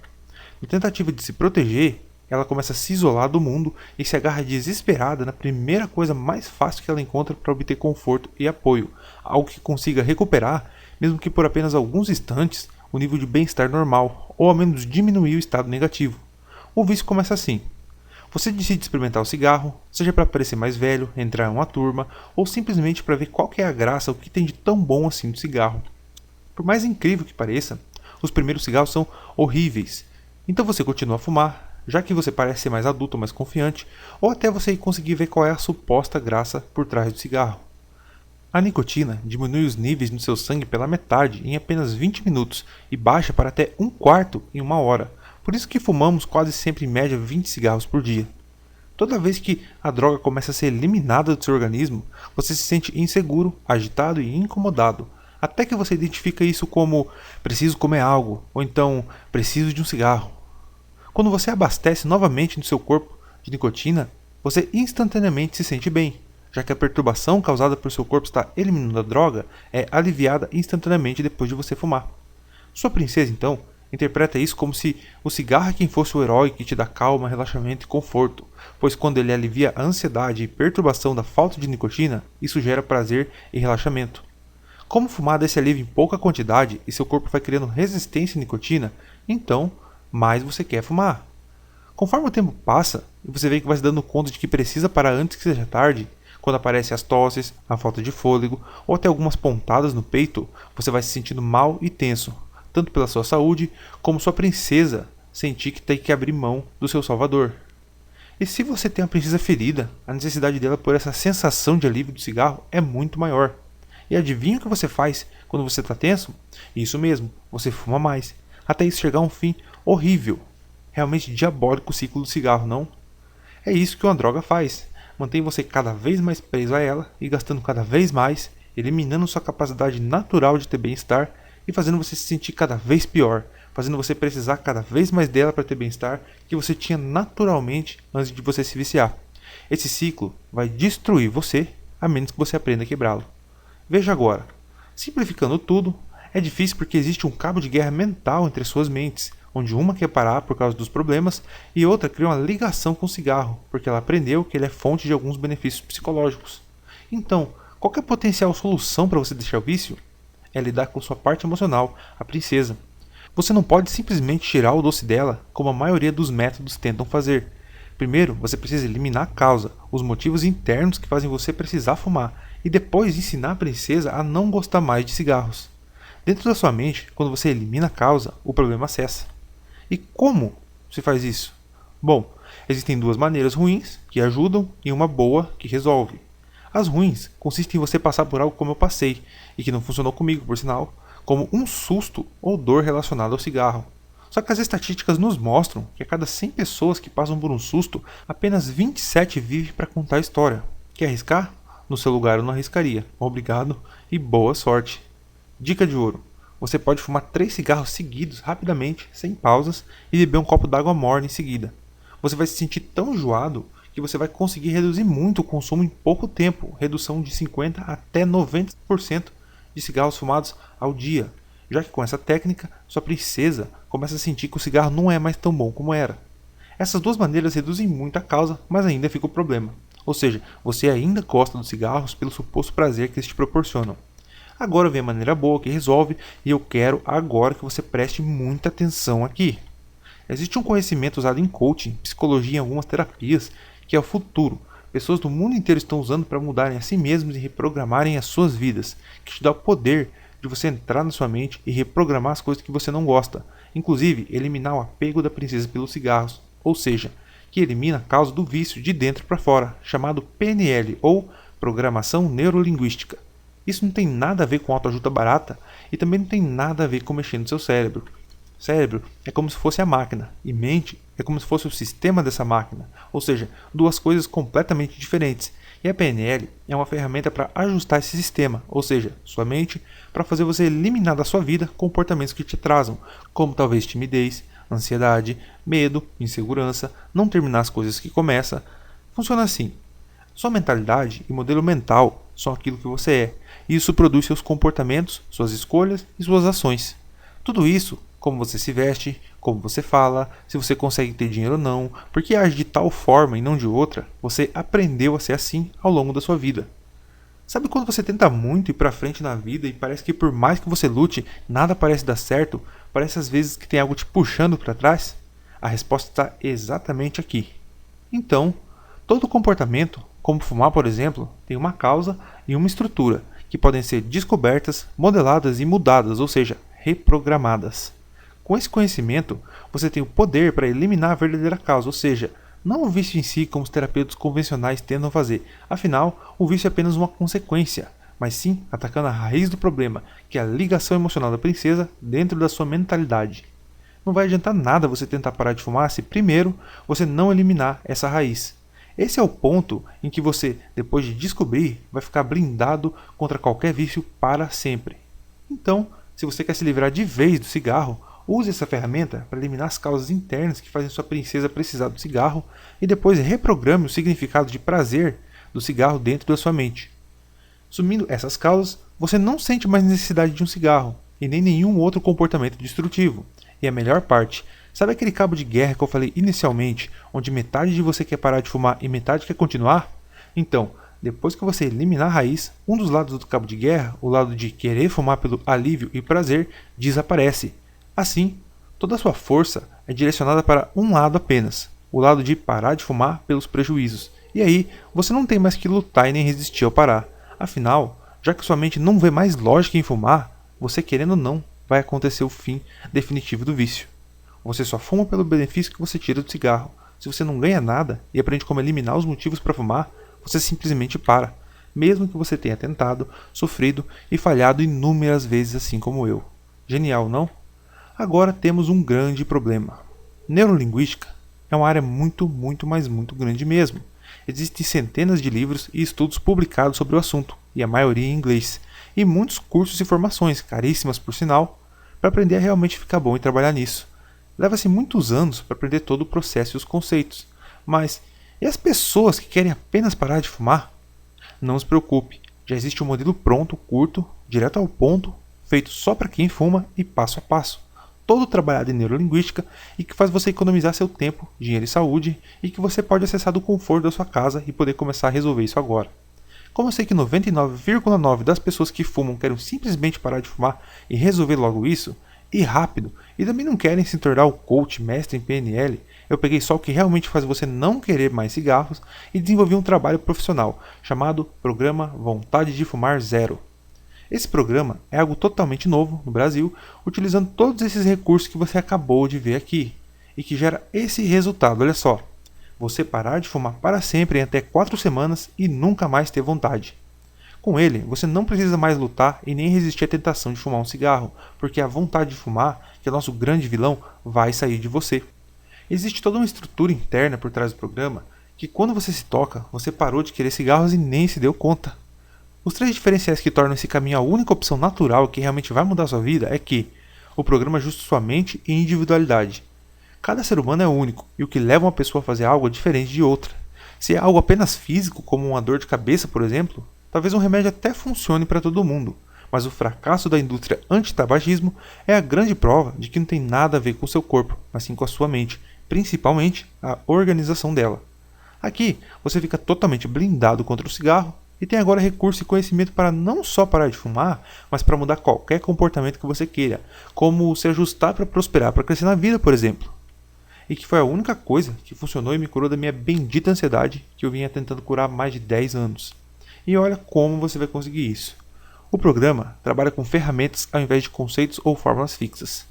Na tentativa de se proteger, ela começa a se isolar do mundo e se agarra desesperada na primeira coisa mais fácil que ela encontra para obter conforto e apoio, algo que consiga recuperar, mesmo que por apenas alguns instantes, o nível de bem-estar normal, ou ao menos diminuir o estado negativo. O vício começa assim. Você decide experimentar o cigarro, seja para parecer mais velho, entrar em uma turma, ou simplesmente para ver qual que é a graça, o que tem de tão bom assim do cigarro. Por mais incrível que pareça, os primeiros cigarros são horríveis. Então você continua a fumar, já que você parece ser mais adulto ou mais confiante, ou até você conseguir ver qual é a suposta graça por trás do cigarro. A nicotina diminui os níveis no seu sangue pela metade em apenas 20 minutos e baixa para até um quarto em uma hora. Por isso que fumamos quase sempre em média 20 cigarros por dia. Toda vez que a droga começa a ser eliminada do seu organismo, você se sente inseguro, agitado e incomodado, até que você identifica isso como preciso comer algo, ou então preciso de um cigarro. Quando você abastece novamente no seu corpo de nicotina, você instantaneamente se sente bem, já que a perturbação causada por seu corpo estar eliminando a droga é aliviada instantaneamente depois de você fumar. Sua princesa, então, interpreta isso como se o cigarro é quem fosse o herói que te dá calma, relaxamento e conforto, pois quando ele alivia a ansiedade e perturbação da falta de nicotina, isso gera prazer e relaxamento. Como fumar dá esse alívio em pouca quantidade e seu corpo vai criando resistência à nicotina, então mais você quer fumar. Conforme o tempo passa e você vê que vai se dando conta de que precisa parar antes que seja tarde, quando aparecem as tosses, a falta de fôlego ou até algumas pontadas no peito, você vai se sentindo mal e tenso, tanto pela sua saúde como sua princesa sentir que tem que abrir mão do seu salvador. E se você tem a princesa ferida, a necessidade dela por essa sensação de alívio do cigarro é muito maior. E adivinha o que você faz quando você está tenso? Isso mesmo, você fuma mais, até isso chegar a um fim horrível. Realmente diabólico o ciclo do cigarro, não? É isso que uma droga faz. Mantém você cada vez mais preso a ela e gastando cada vez mais, eliminando sua capacidade natural de ter bem-estar e fazendo você se sentir cada vez pior, fazendo você precisar cada vez mais dela para ter bem-estar que você tinha naturalmente antes de você se viciar. Esse ciclo vai destruir você, a menos que você aprenda a quebrá-lo. Veja agora, simplificando tudo, É difícil porque existe um cabo de guerra mental entre suas mentes, onde uma quer parar por causa dos problemas e outra cria uma ligação com o cigarro, porque ela aprendeu que ele é fonte de alguns benefícios psicológicos. Então, qual é a potencial solução para você deixar o vício? É lidar com sua parte emocional, a princesa. Você não pode simplesmente tirar o doce dela, como a maioria dos métodos tentam fazer. Primeiro, você precisa eliminar a causa, os motivos internos que fazem você precisar fumar, e depois ensinar a princesa a não gostar mais de cigarros. Dentro da sua mente, quando você elimina a causa, o problema cessa. E como se faz isso? Bom, existem duas maneiras ruins, que ajudam, e uma boa, que resolve. As ruins consistem em você passar por algo como eu passei, e que não funcionou comigo, por sinal, como um susto ou dor relacionada ao cigarro. Só que as estatísticas nos mostram que a cada 100 pessoas que passam por um susto, apenas 27 vivem para contar a história. Quer arriscar? No seu lugar eu não arriscaria. Obrigado e boa sorte. Dica de ouro. Você pode fumar 3 cigarros seguidos rapidamente, sem pausas, e beber um copo d'água morna em seguida. Você vai se sentir tão enjoado que você vai conseguir reduzir muito o consumo em pouco tempo, redução de 50% até 90% de cigarros fumados ao dia, já que com essa técnica, sua princesa começa a sentir que o cigarro não é mais tão bom como era. Essas duas maneiras reduzem muito a causa, mas ainda fica o problema. Ou seja, você ainda gosta dos cigarros pelo suposto prazer que eles te proporcionam. Agora vem a maneira boa que resolve e eu quero agora que você preste muita atenção aqui. Existe um conhecimento usado em coaching, psicologia e algumas terapias que é o futuro. Pessoas do mundo inteiro estão usando para mudarem a si mesmos e reprogramarem as suas vidas, que te dá o poder de você entrar na sua mente e reprogramar as coisas que você não gosta, inclusive eliminar o apego da princesa pelos cigarros, ou seja, que elimina a causa do vício de dentro para fora, chamado PNL ou Programação Neurolinguística. Isso não tem nada a ver com autoajuda barata e também não tem nada a ver com mexer no seu cérebro. Cérebro é como se fosse a máquina e mente é como se fosse o sistema dessa máquina, ou seja, duas coisas completamente diferentes. E a PNL é uma ferramenta para ajustar esse sistema, ou seja, sua mente, para fazer você eliminar da sua vida comportamentos que te atrasam, como talvez timidez, ansiedade, medo, insegurança, não terminar as coisas que começa. Funciona assim. Sua mentalidade e modelo mental são aquilo que você é, e isso produz seus comportamentos, suas escolhas e suas ações. Tudo isso, como você se veste, como você fala, se você consegue ter dinheiro ou não, porque age de tal forma e não de outra, você aprendeu a ser assim ao longo da sua vida. Sabe quando você tenta muito ir pra frente na vida e parece que por mais que você lute, nada parece dar certo, parece às vezes que tem algo te puxando para trás? A resposta está exatamente aqui. Então, todo comportamento, como fumar por exemplo, tem uma causa e uma estrutura, que podem ser descobertas, modeladas e mudadas, ou seja, reprogramadas. Com esse conhecimento, você tem o poder para eliminar a verdadeira causa, ou seja, não o vício em si como os terapeutas convencionais tentam fazer, afinal, o vício é apenas uma consequência, mas sim atacando a raiz do problema, que é a ligação emocional da princesa dentro da sua mentalidade. Não vai adiantar nada você tentar parar de fumar se primeiro você não eliminar essa raiz. Esse é o ponto em que você, depois de descobrir, vai ficar blindado contra qualquer vício para sempre. Então, se você quer se livrar de vez do cigarro, use essa ferramenta para eliminar as causas internas que fazem sua princesa precisar do cigarro e depois reprograme o significado de prazer do cigarro dentro da sua mente. Sumindo essas causas, você não sente mais necessidade de um cigarro e nem nenhum outro comportamento destrutivo. E a melhor parte, sabe aquele cabo de guerra que eu falei inicialmente, onde metade de você quer parar de fumar e metade quer continuar? Então, depois que você eliminar a raiz, um dos lados do cabo de guerra, o lado de querer fumar pelo alívio e prazer, desaparece. Assim, toda a sua força é direcionada para um lado apenas, o lado de parar de fumar pelos prejuízos. E aí, você não tem mais que lutar e nem resistir ao parar. Afinal, já que sua mente não vê mais lógica em fumar, você querendo ou não, vai acontecer o fim definitivo do vício. Você só fuma pelo benefício que você tira do cigarro. Se você não ganha nada e aprende como eliminar os motivos para fumar, você simplesmente para, mesmo que você tenha tentado, sofrido e falhado inúmeras vezes assim como eu. Genial, não? Agora temos um grande problema. Neurolinguística é uma área muito grande mesmo. Existem centenas de livros e estudos publicados sobre o assunto, e a maioria em inglês, e muitos cursos e formações, caríssimas por sinal, para aprender a realmente ficar bom e trabalhar nisso. Leva-se muitos anos para aprender todo o processo e os conceitos. Mas, e as pessoas que querem apenas parar de fumar? Não se preocupe, já existe um modelo pronto, curto, direto ao ponto, feito só para quem fuma e passo a passo, todo trabalhado em neurolinguística e que faz você economizar seu tempo, dinheiro e saúde, e que você pode acessar do conforto da sua casa e poder começar a resolver isso agora. Como eu sei que 99,9% das pessoas que fumam querem simplesmente parar de fumar e resolver logo isso, e rápido, e também não querem se tornar o coach mestre em PNL, eu peguei só o que realmente faz você não querer mais cigarros e desenvolvi um trabalho profissional chamado Programa Vontade de Fumar Zero. Esse programa é algo totalmente novo no Brasil, utilizando todos esses recursos que você acabou de ver aqui, e que gera esse resultado, olha só. Você parar de fumar para sempre em até 4 semanas e nunca mais ter vontade. Com ele, você não precisa mais lutar e nem resistir à tentação de fumar um cigarro, porque a vontade de fumar, que é o nosso grande vilão, vai sair de você. Existe toda uma estrutura interna por trás do programa, que quando você se toca, você parou de querer cigarros e nem se deu conta. Os 3 diferenciais que tornam esse caminho a única opção natural que realmente vai mudar a sua vida é que o programa ajusta sua mente e individualidade. Cada ser humano é único, e o que leva uma pessoa a fazer algo é diferente de outra. Se é algo apenas físico, como uma dor de cabeça, por exemplo, talvez um remédio até funcione para todo mundo, mas o fracasso da indústria antitabagismo é a grande prova de que não tem nada a ver com o seu corpo, mas sim com a sua mente, principalmente a organização dela. Aqui, você fica totalmente blindado contra o cigarro e tem agora recurso e conhecimento para não só parar de fumar, mas para mudar qualquer comportamento que você queira, como se ajustar para prosperar, para crescer na vida, por exemplo. E que foi a única coisa que funcionou e me curou da minha bendita ansiedade que eu vinha tentando curar há mais de 10 anos. E olha como você vai conseguir isso. O programa trabalha com ferramentas ao invés de conceitos ou fórmulas fixas.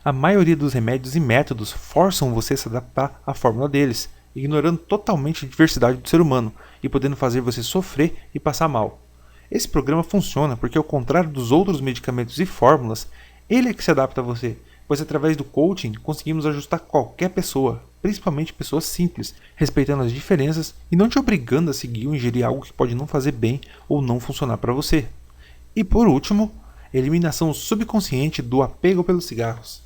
A maioria dos remédios e métodos forçam você a se adaptar à fórmula deles, ignorando totalmente a diversidade do ser humano e podendo fazer você sofrer e passar mal. Esse programa funciona porque, ao contrário dos outros medicamentos e fórmulas, ele é que se adapta a você, pois através do coaching conseguimos ajustar qualquer pessoa, principalmente pessoas simples, respeitando as diferenças e não te obrigando a seguir ou ingerir algo que pode não fazer bem ou não funcionar para você. E por último, eliminação subconsciente do apego pelos cigarros.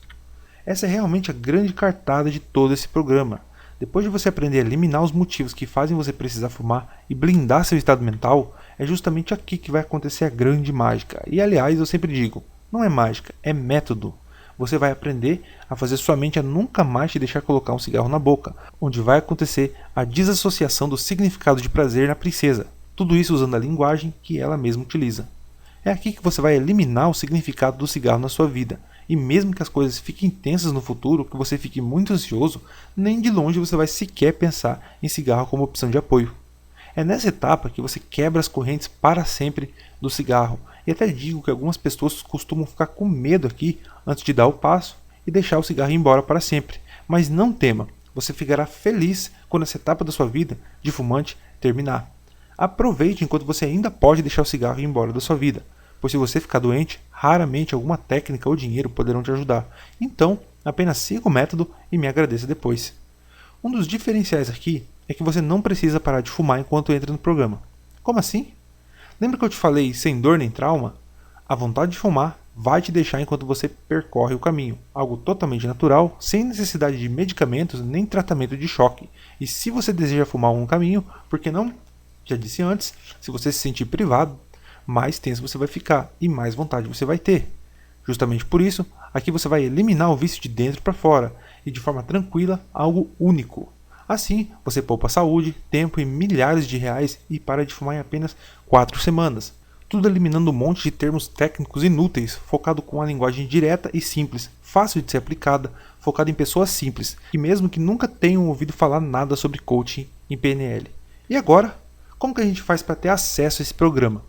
Essa é realmente a grande cartada de todo esse programa. Depois de você aprender a eliminar os motivos que fazem você precisar fumar e blindar seu estado mental, é justamente aqui que vai acontecer a grande mágica. E aliás, eu sempre digo, não é mágica, é método. Você vai aprender a fazer sua mente a nunca mais te deixar colocar um cigarro na boca, onde vai acontecer a desassociação do significado de prazer na princesa. Tudo isso usando a linguagem que ela mesma utiliza. É aqui que você vai eliminar o significado do cigarro na sua vida. E mesmo que as coisas fiquem tensas no futuro, que você fique muito ansioso, nem de longe você vai sequer pensar em cigarro como opção de apoio. É nessa etapa que você quebra as correntes para sempre do cigarro. E até digo que algumas pessoas costumam ficar com medo aqui antes de dar o passo e deixar o cigarro ir embora para sempre. Mas não tema, você ficará feliz quando essa etapa da sua vida de fumante terminar. Aproveite enquanto você ainda pode deixar o cigarro ir embora da sua vida, pois se você ficar doente, raramente alguma técnica ou dinheiro poderão te ajudar. Então, apenas siga o método e me agradeça depois. Um dos diferenciais aqui é que você não precisa parar de fumar enquanto entra no programa. Como assim? Lembra que eu te falei sem dor nem trauma? A vontade de fumar vai te deixar enquanto você percorre o caminho, algo totalmente natural, sem necessidade de medicamentos nem tratamento de choque. E se você deseja fumar um caminho, por que não? Já disse antes, se você se sentir privado, mais tenso você vai ficar e mais vontade você vai ter. Justamente por isso, aqui você vai eliminar o vício de dentro para fora e de forma tranquila, algo único. Assim, você poupa saúde, tempo e milhares de reais e para de fumar em apenas 4 semanas. Tudo eliminando um monte de termos técnicos inúteis, focado com a linguagem direta e simples, fácil de ser aplicada, focada em pessoas simples, e mesmo que nunca tenham ouvido falar nada sobre coaching em PNL. E agora, como que a gente faz para ter acesso a esse programa?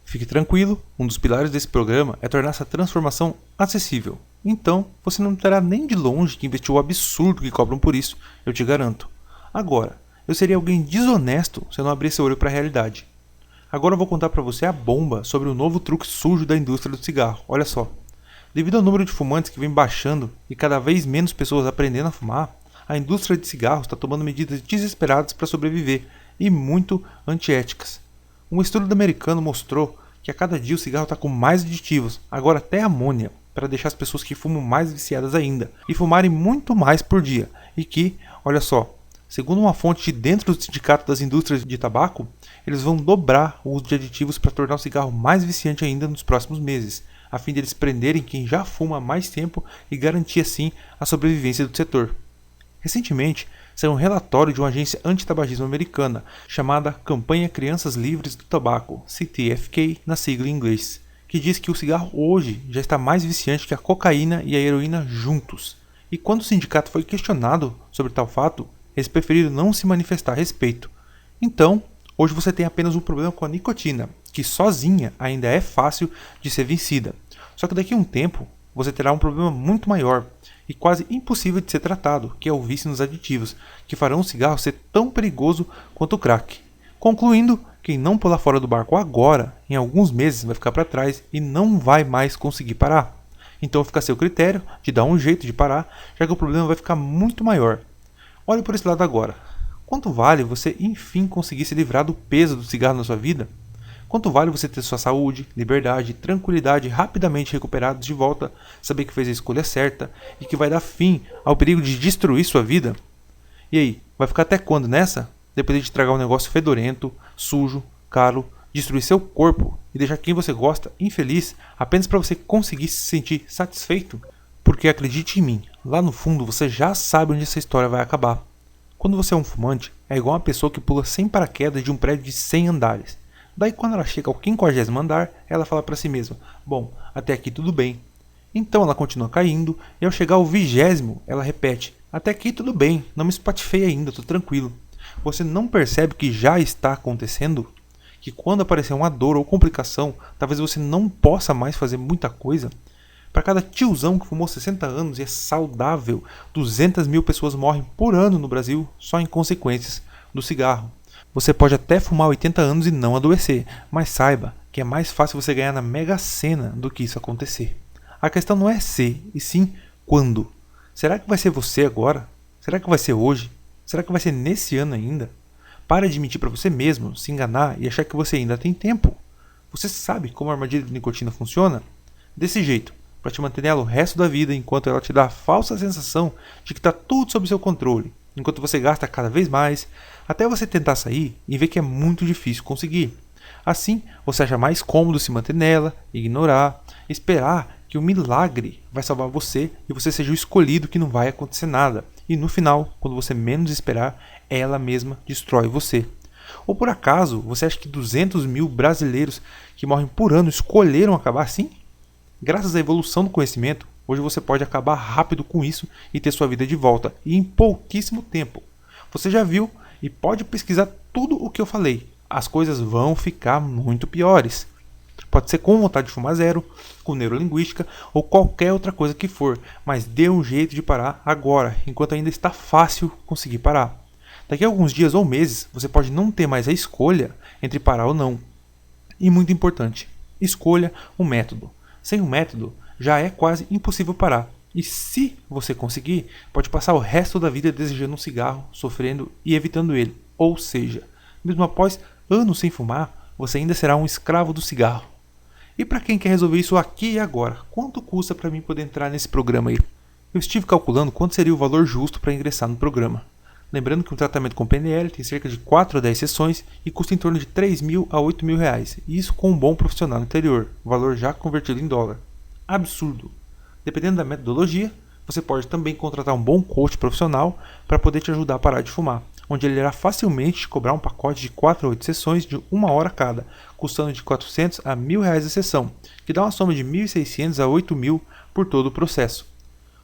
Fique tranquilo, um dos pilares desse programa é tornar essa transformação acessível. Então, você não terá nem de longe que investir o absurdo que cobram por isso, eu te garanto. Agora, eu seria alguém desonesto se eu não abrisse o olho para a realidade. Agora eu vou contar para você a bomba sobre o novo truque sujo da indústria do cigarro. Olha só. Devido ao número de fumantes que vem baixando e cada vez menos pessoas aprendendo a fumar, a indústria de cigarros está tomando medidas desesperadas para sobreviver e muito antiéticas. Um estudo americano mostrou que a cada dia o cigarro está com mais aditivos, agora até amônia, para deixar as pessoas que fumam mais viciadas ainda e fumarem muito mais por dia. E que, olha só, segundo uma fonte de dentro do Sindicato das Indústrias de Tabaco, eles vão dobrar o uso de aditivos para tornar o cigarro mais viciante ainda nos próximos meses, a fim de eles prenderem quem já fuma há mais tempo e garantir assim a sobrevivência do setor. Recentemente, saiu um relatório de uma agência antitabagismo americana chamada Campanha Crianças Livres do Tabaco, CTFK na sigla em inglês, que diz que o cigarro hoje já está mais viciante que a cocaína e a heroína juntos. E quando o sindicato foi questionado sobre tal fato, eles preferiram não se manifestar a respeito. Então, hoje você tem apenas um problema com a nicotina, que sozinha ainda é fácil de ser vencida. Só que daqui a um tempo, você terá um problema muito maior e quase impossível de ser tratado, que é o vício nos aditivos, que farão o cigarro ser tão perigoso quanto o crack. Concluindo, quem não pular fora do barco agora, em alguns meses vai ficar para trás e não vai mais conseguir parar. Então fica a seu critério de dar um jeito de parar, já que o problema vai ficar muito maior. Olhe por esse lado agora. Quanto vale você enfim conseguir se livrar do peso do cigarro na sua vida? Quanto vale você ter sua saúde, liberdade e tranquilidade rapidamente recuperados de volta, saber que fez a escolha certa e que vai dar fim ao perigo de destruir sua vida? E aí, vai ficar até quando nessa? Depender de tragar um negócio fedorento, sujo, caro, destruir seu corpo e deixar quem você gosta infeliz apenas para você conseguir se sentir satisfeito? Porque acredite em mim, lá no fundo você já sabe onde essa história vai acabar. Quando você é um fumante, é igual uma pessoa que pula sem paraquedas de um prédio de 100 andares. Daí quando ela chega ao 50º andar, ela fala para si mesma, bom, até aqui tudo bem. Então ela continua caindo e ao chegar ao 20º, ela repete, até aqui tudo bem, não me espatifei ainda, tô tranquilo. Você não percebe que já está acontecendo? Que quando aparecer uma dor ou complicação, talvez você não possa mais fazer muita coisa? Para cada tiozão que fumou 60 anos e é saudável, 200 mil pessoas morrem por ano no Brasil só em consequências do cigarro. Você pode até fumar 80 anos e não adoecer, mas saiba que é mais fácil você ganhar na Mega Sena do que isso acontecer. A questão não é se, e sim quando. Será que vai ser você agora? Será que vai ser hoje? Será que vai ser nesse ano ainda? Para de mentir para você mesmo, se enganar e achar que você ainda tem tempo. Você sabe como a armadilha de nicotina funciona? Desse jeito, para te manter nela o resto da vida enquanto ela te dá a falsa sensação de que está tudo sob seu controle. Enquanto você gasta cada vez mais, até você tentar sair e ver que é muito difícil conseguir. Assim, você acha mais cômodo se manter nela, ignorar, esperar que o milagre vai salvar você e você seja o escolhido que não vai acontecer nada. E no final, quando você menos esperar, ela mesma destrói você. Ou por acaso, você acha que 200 mil brasileiros que morrem por ano escolheram acabar assim? Graças à evolução do conhecimento, hoje você pode acabar rápido com isso e ter sua vida de volta, e em pouquíssimo tempo. Você já viu e pode pesquisar tudo o que eu falei. As coisas vão ficar muito piores. Pode ser com vontade de fumar zero, com neurolinguística ou qualquer outra coisa que for, mas dê um jeito de parar agora, enquanto ainda está fácil conseguir parar. Daqui a alguns dias ou meses, você pode não ter mais a escolha entre parar ou não. E muito importante, escolha um método. Sem um método, já é quase impossível parar. E se você conseguir, pode passar o resto da vida desejando um cigarro, sofrendo e evitando ele. Ou seja, mesmo após anos sem fumar, você ainda será um escravo do cigarro. E para quem quer resolver isso aqui e agora, quanto custa para mim poder entrar nesse programa aí? Eu estive calculando quanto seria o valor justo para ingressar no programa. Lembrando que um tratamento com PNL tem cerca de 4 a 10 sessões e custa em torno de 3 mil a 8 mil reais. E isso com um bom profissional no interior, valor já convertido em dólar. Absurdo! Dependendo da metodologia, você pode também contratar um bom coach profissional para poder te ajudar a parar de fumar, onde ele irá facilmente te cobrar um pacote de 4 a 8 sessões de 1 hora cada, custando de 400 a R$ 1.000 a sessão, que dá uma soma de 1.600 a 8.000 por todo o processo.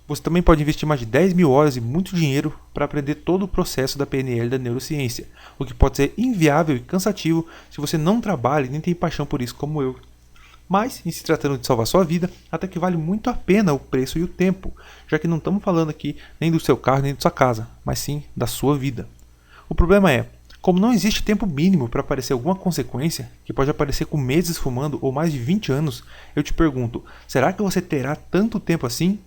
Você também pode investir mais de 10 mil horas e muito dinheiro para aprender todo o processo da PNL da neurociência, o que pode ser inviável e cansativo se você não trabalha e nem tem paixão por isso como eu. Mas, em se tratando de salvar sua vida, até que vale muito a pena o preço e o tempo, já que não estamos falando aqui nem do seu carro nem da sua casa, mas sim da sua vida. O problema é, como não existe tempo mínimo para aparecer alguma consequência, que pode aparecer com meses fumando ou mais de 20 anos, eu te pergunto, será que você terá tanto tempo assim?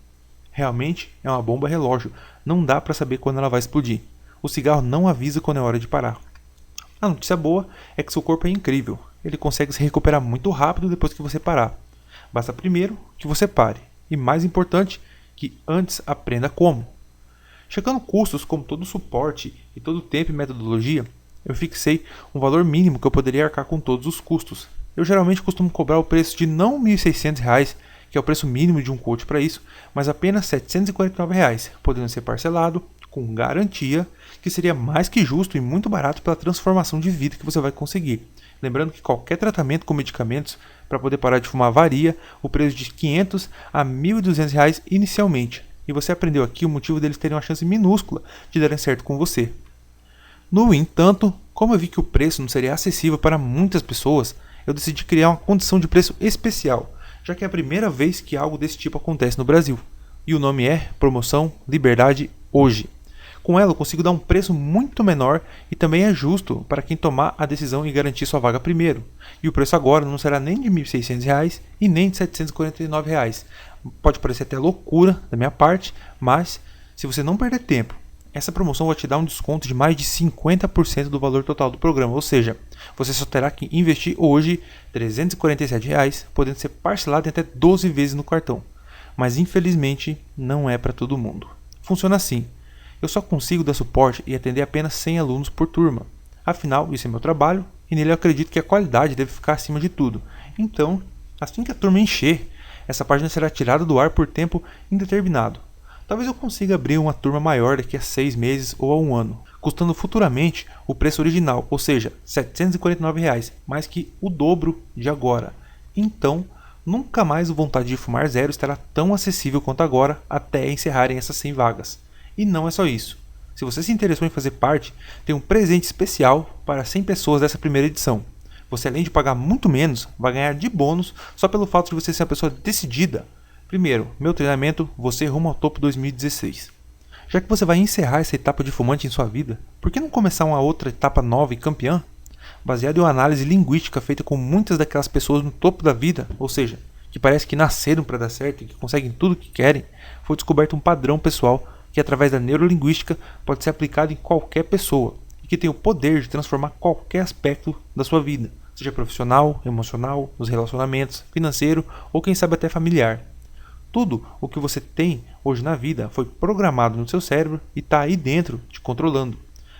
Realmente é uma bomba relógio, não dá para saber quando ela vai explodir. O cigarro não avisa quando é hora de parar. A notícia boa é que seu corpo é incrível, ele consegue se recuperar muito rápido depois que você parar. Basta primeiro que você pare, e mais importante, que antes aprenda como. Checando custos como todo suporte e todo tempo e metodologia, eu fixei um valor mínimo que eu poderia arcar com todos os custos. Eu geralmente costumo cobrar o preço de não R$ 1.600, que é o preço mínimo de um coach para isso, mas apenas R$ 749, podendo ser parcelado, com garantia, que seria mais que justo e muito barato pela transformação de vida que você vai conseguir. Lembrando que qualquer tratamento com medicamentos para poder parar de fumar varia o preço de R$ 500 a R$ 1.200 inicialmente. E você aprendeu aqui o motivo deles terem uma chance minúscula de darem certo com você. No entanto, como eu vi que o preço não seria acessível para muitas pessoas, eu decidi criar uma condição de preço especial, já que é a primeira vez que algo desse tipo acontece no Brasil. E o nome é Promoção Liberdade Hoje. Com ela eu consigo dar um preço muito menor e também é justo para quem tomar a decisão e garantir sua vaga primeiro. E o preço agora não será nem de R$ 1.600 e nem de R$ 749. Pode parecer até loucura da minha parte, mas se você não perder tempo, essa promoção vai te dar um desconto de mais de 50% do valor total do programa. Ou seja, você só terá que investir hoje R$ 347, podendo ser parcelado em até 12 vezes no cartão. Mas infelizmente não é para todo mundo. Funciona assim. Eu só consigo dar suporte e atender apenas 100 alunos por turma. Afinal, isso é meu trabalho e nele eu acredito que a qualidade deve ficar acima de tudo. Então, assim que a turma encher, essa página será tirada do ar por tempo indeterminado. Talvez eu consiga abrir uma turma maior daqui a 6 meses ou a 1 ano, custando futuramente o preço original, ou seja, R$ 749, mais que o dobro de agora. Então, nunca mais o Vontade de Fumar Zero estará tão acessível quanto agora até encerrarem essas 100 vagas. E não é só isso. Se você se interessou em fazer parte, tem um presente especial para 100 pessoas dessa primeira edição. Você, além de pagar muito menos, vai ganhar de bônus só pelo fato de você ser uma pessoa decidida. Primeiro, meu treinamento Você Rumo ao Topo 2016. Já que você vai encerrar essa etapa de fumante em sua vida, por que não começar uma outra etapa nova e campeã? Baseado em uma análise linguística feita com muitas daquelas pessoas no topo da vida, ou seja, que parece que nasceram para dar certo e que conseguem tudo o que querem, foi descoberto um padrão pessoal que através da neurolinguística pode ser aplicado em qualquer pessoa e que tem o poder de transformar qualquer aspecto da sua vida, seja profissional, emocional, nos relacionamentos, financeiro ou quem sabe até familiar. Tudo o que você tem hoje na vida foi programado no seu cérebro e está aí dentro te controlando.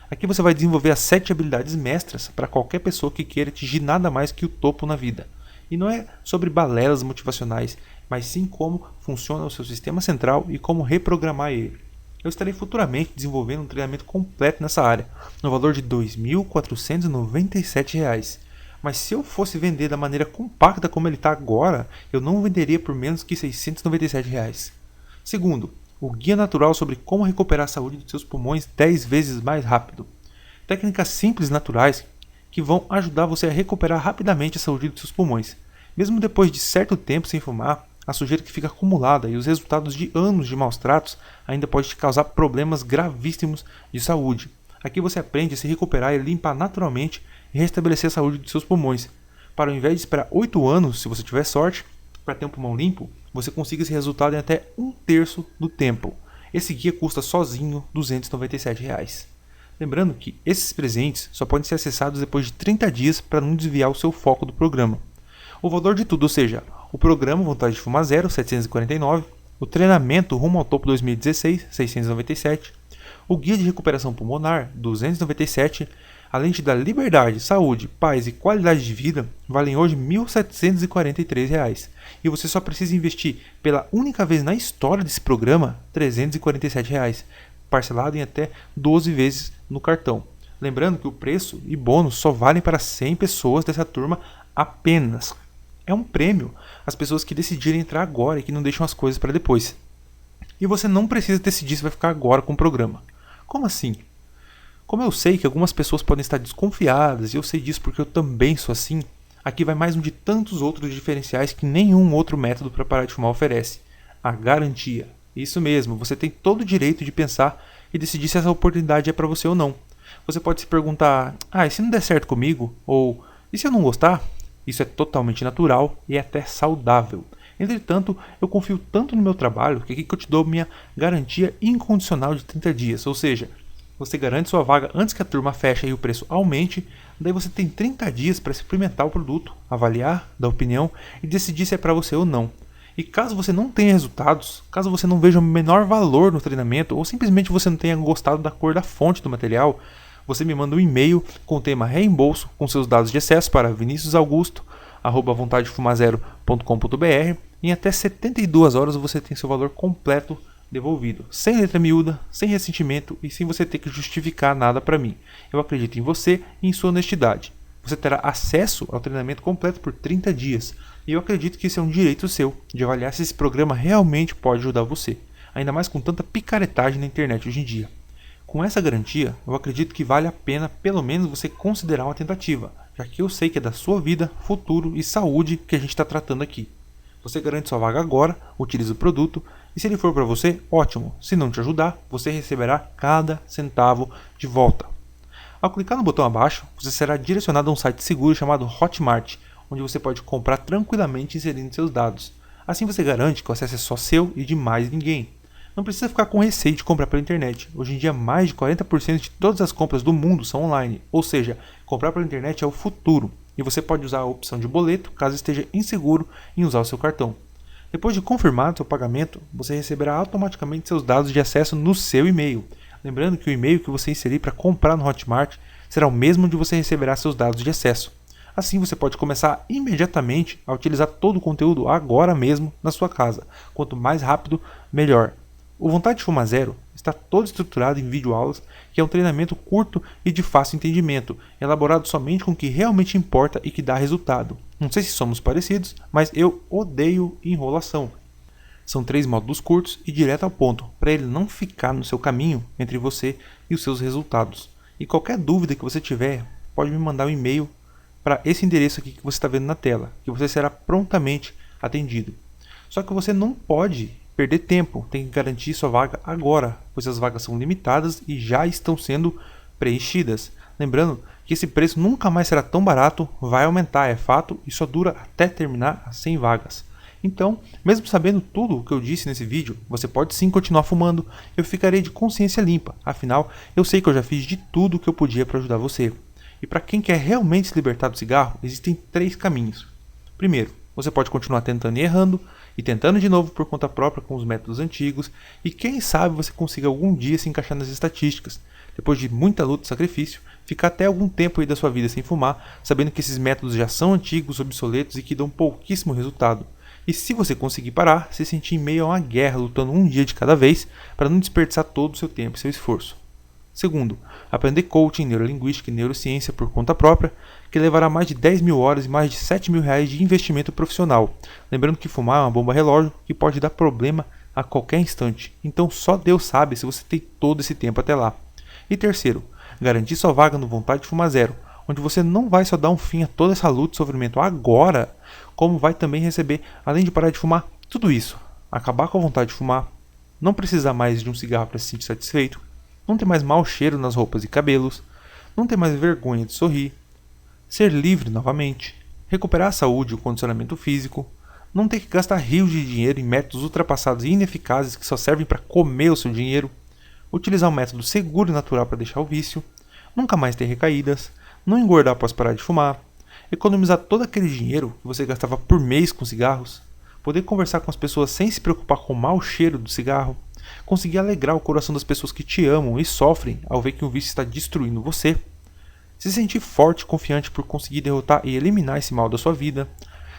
Aqui você vai desenvolver as 7 habilidades mestras para qualquer pessoa que queira atingir nada mais que o topo na vida. E não é sobre balelas motivacionais, mas sim como funciona o seu sistema central e como reprogramar ele. Eu estarei futuramente desenvolvendo um treinamento completo nessa área, no valor de R$ 2.497. Mas se eu fosse vender da maneira compacta como ele está agora, eu não venderia por menos que R$ 697. Segundo, o Guia Natural sobre como recuperar a saúde dos seus pulmões 10 vezes mais rápido. Técnicas simples e naturais que vão ajudar você a recuperar rapidamente a saúde dos seus pulmões. Mesmo depois de certo tempo sem fumar, a sujeira que fica acumulada e os resultados de anos de maus tratos ainda pode te causar problemas gravíssimos de saúde. Aqui você aprende a se recuperar e limpar naturalmente e restabelecer a saúde dos seus pulmões. Para ao invés de esperar 8 anos, se você tiver sorte, para ter um pulmão limpo, você consiga esse resultado em até 1/3 do tempo. Esse guia custa sozinho R$ 297. Lembrando que esses presentes só podem ser acessados depois de 30 dias para não desviar o seu foco do programa. O valor de tudo, ou seja, o programa Vontade de Fumar Zero, R$ 749, o treinamento Rumo ao Topo 2016, R$ 697, o guia de recuperação pulmonar, R$ 297, além de dar liberdade, saúde, paz e qualidade de vida, valem hoje R$ 1.743. E você só precisa investir pela única vez na história desse programa R$ 347, parcelado em até 12 vezes no cartão. Lembrando que o preço e bônus só valem para 100 pessoas dessa turma apenas. É um prêmio às pessoas que decidirem entrar agora e que não deixam as coisas para depois. E você não precisa decidir se vai ficar agora com o programa. Como assim? Como eu sei que algumas pessoas podem estar desconfiadas, e eu sei disso porque eu também sou assim, aqui vai mais um de tantos outros diferenciais que nenhum outro método para parar de fumar oferece. A garantia. Isso mesmo, você tem todo o direito de pensar e decidir se essa oportunidade é para você ou não. Você pode se perguntar, e se não der certo comigo? Ou, e se eu não gostar? Isso é totalmente natural e é até saudável. Entretanto, eu confio tanto no meu trabalho que aqui eu te dou minha garantia incondicional de 30 dias. Ou seja, você garante sua vaga antes que a turma feche e o preço aumente. Daí você tem 30 dias para experimentar o produto, avaliar, dar opinião e decidir se é para você ou não. E caso você não tenha resultados, caso você não veja o menor valor no treinamento ou simplesmente você não tenha gostado da cor da fonte do material, você me manda um e-mail com o tema reembolso com seus dados de acesso para viniciusaugusto@vontadefumazero.com.br. Em até 72 horas você tem seu valor completo devolvido, sem letra miúda, sem ressentimento e sem você ter que justificar nada para mim. Eu acredito em você e em sua honestidade. Você terá acesso ao treinamento completo por 30 dias. E eu acredito que isso é um direito seu, de avaliar se esse programa realmente pode ajudar você. Ainda mais com tanta picaretagem na internet hoje em dia. Com essa garantia, eu acredito que vale a pena pelo menos você considerar uma tentativa, já que eu sei que é da sua vida, futuro e saúde que a gente está tratando aqui. Você garante sua vaga agora, utilize o produto, e se ele for para você, ótimo. Se não te ajudar, você receberá cada centavo de volta. Ao clicar no botão abaixo, você será direcionado a um site seguro chamado Hotmart, onde você pode comprar tranquilamente inserindo seus dados. Assim você garante que o acesso é só seu e de mais ninguém. Não precisa ficar com receio de comprar pela internet. Hoje em dia, mais de 40% de todas as compras do mundo são online, ou seja, comprar pela internet é o futuro. E você pode usar a opção de boleto caso esteja inseguro em usar o seu cartão. Depois de confirmar seu pagamento, você receberá automaticamente seus dados de acesso no seu e-mail. Lembrando que o e-mail que você inserir para comprar no Hotmart será o mesmo onde você receberá seus dados de acesso. Assim você pode começar imediatamente a utilizar todo o conteúdo agora mesmo na sua casa. Quanto mais rápido, melhor. O Vontade de Fumar Zero está todo estruturado em videoaulas, que é um treinamento curto e de fácil entendimento, elaborado somente com o que realmente importa e que dá resultado. Não sei se somos parecidos, mas eu odeio enrolação. São 3 módulos curtos e direto ao ponto, para ele não ficar no seu caminho entre você e os seus resultados. E qualquer dúvida que você tiver, pode me mandar um e-mail para esse endereço aqui que você está vendo na tela, que você será prontamente atendido. Só que você não pode perder tempo, tem que garantir sua vaga agora, pois as vagas são limitadas e já estão sendo preenchidas. Lembrando que esse preço nunca mais será tão barato, vai aumentar, é fato, e só dura até terminar as 100 vagas. Então, mesmo sabendo tudo o que eu disse nesse vídeo, você pode sim continuar fumando, eu ficarei de consciência limpa, afinal, eu sei que eu já fiz de tudo o que eu podia para ajudar você. E para quem quer realmente se libertar do cigarro, existem 3 caminhos. Primeiro, você pode continuar tentando e errando, e tentando de novo por conta própria com os métodos antigos, e quem sabe você consiga algum dia se encaixar nas estatísticas, depois de muita luta e sacrifício, ficar até algum tempo aí da sua vida sem fumar, sabendo que esses métodos já são antigos, obsoletos e que dão pouquíssimo resultado. E se você conseguir parar, se sentir em meio a uma guerra, lutando um dia de cada vez, para não desperdiçar todo o seu tempo e seu esforço. Segundo, aprender coaching, neurolinguística e neurociência por conta própria, que levará mais de 10 mil horas e mais de 7 mil reais de investimento profissional. Lembrando que fumar é uma bomba relógio que pode dar problema a qualquer instante. Então só Deus sabe se você tem todo esse tempo até lá. E terceiro, garantir sua vaga no Vontade de Fumar Zero, onde você não vai só dar um fim a toda essa luta e sofrimento agora, como vai também receber, além de parar de fumar, tudo isso. Acabar com a vontade de fumar, não precisar mais de um cigarro para se sentir satisfeito, não ter mais mau cheiro nas roupas e cabelos, não ter mais vergonha de sorrir, ser livre novamente, recuperar a saúde e o condicionamento físico, não ter que gastar rios de dinheiro em métodos ultrapassados e ineficazes que só servem para comer o seu dinheiro, utilizar um método seguro e natural para deixar o vício, nunca mais ter recaídas, não engordar após parar de fumar, economizar todo aquele dinheiro que você gastava por mês com cigarros, poder conversar com as pessoas sem se preocupar com o mau cheiro do cigarro, conseguir alegrar o coração das pessoas que te amam e sofrem ao ver que o vício está destruindo você, se sentir forte e confiante por conseguir derrotar e eliminar esse mal da sua vida,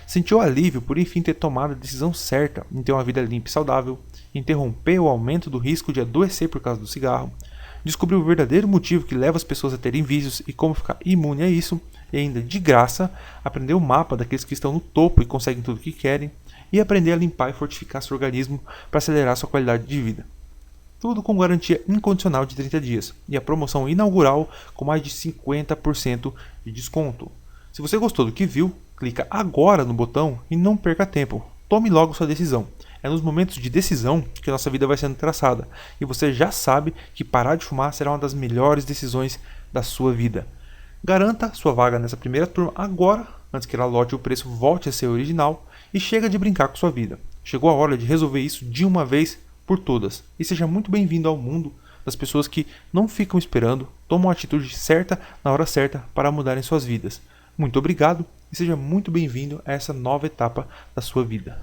sentir o alívio por enfim ter tomado a decisão certa em ter uma vida limpa e saudável, interromper o aumento do risco de adoecer por causa do cigarro, descobrir o verdadeiro motivo que leva as pessoas a terem vícios e como ficar imune a isso, e ainda de graça, aprender o mapa daqueles que estão no topo e conseguem tudo o que querem, e aprender a limpar e fortificar seu organismo para acelerar sua qualidade de vida. Tudo com garantia incondicional de 30 dias e a promoção inaugural com mais de 50% de desconto. Se você gostou do que viu, clica agora no botão e não perca tempo. Tome logo sua decisão. É nos momentos de decisão que nossa vida vai sendo traçada e você já sabe que parar de fumar será uma das melhores decisões da sua vida. Garanta sua vaga nessa primeira turma agora, antes que ela lote e o preço volte a ser original, e chega de brincar com sua vida. Chegou a hora de resolver isso de uma vez por todas. E seja muito bem-vindo ao mundo das pessoas que não ficam esperando, tomam a atitude certa na hora certa para mudarem suas vidas. Muito obrigado e seja muito bem-vindo a essa nova etapa da sua vida.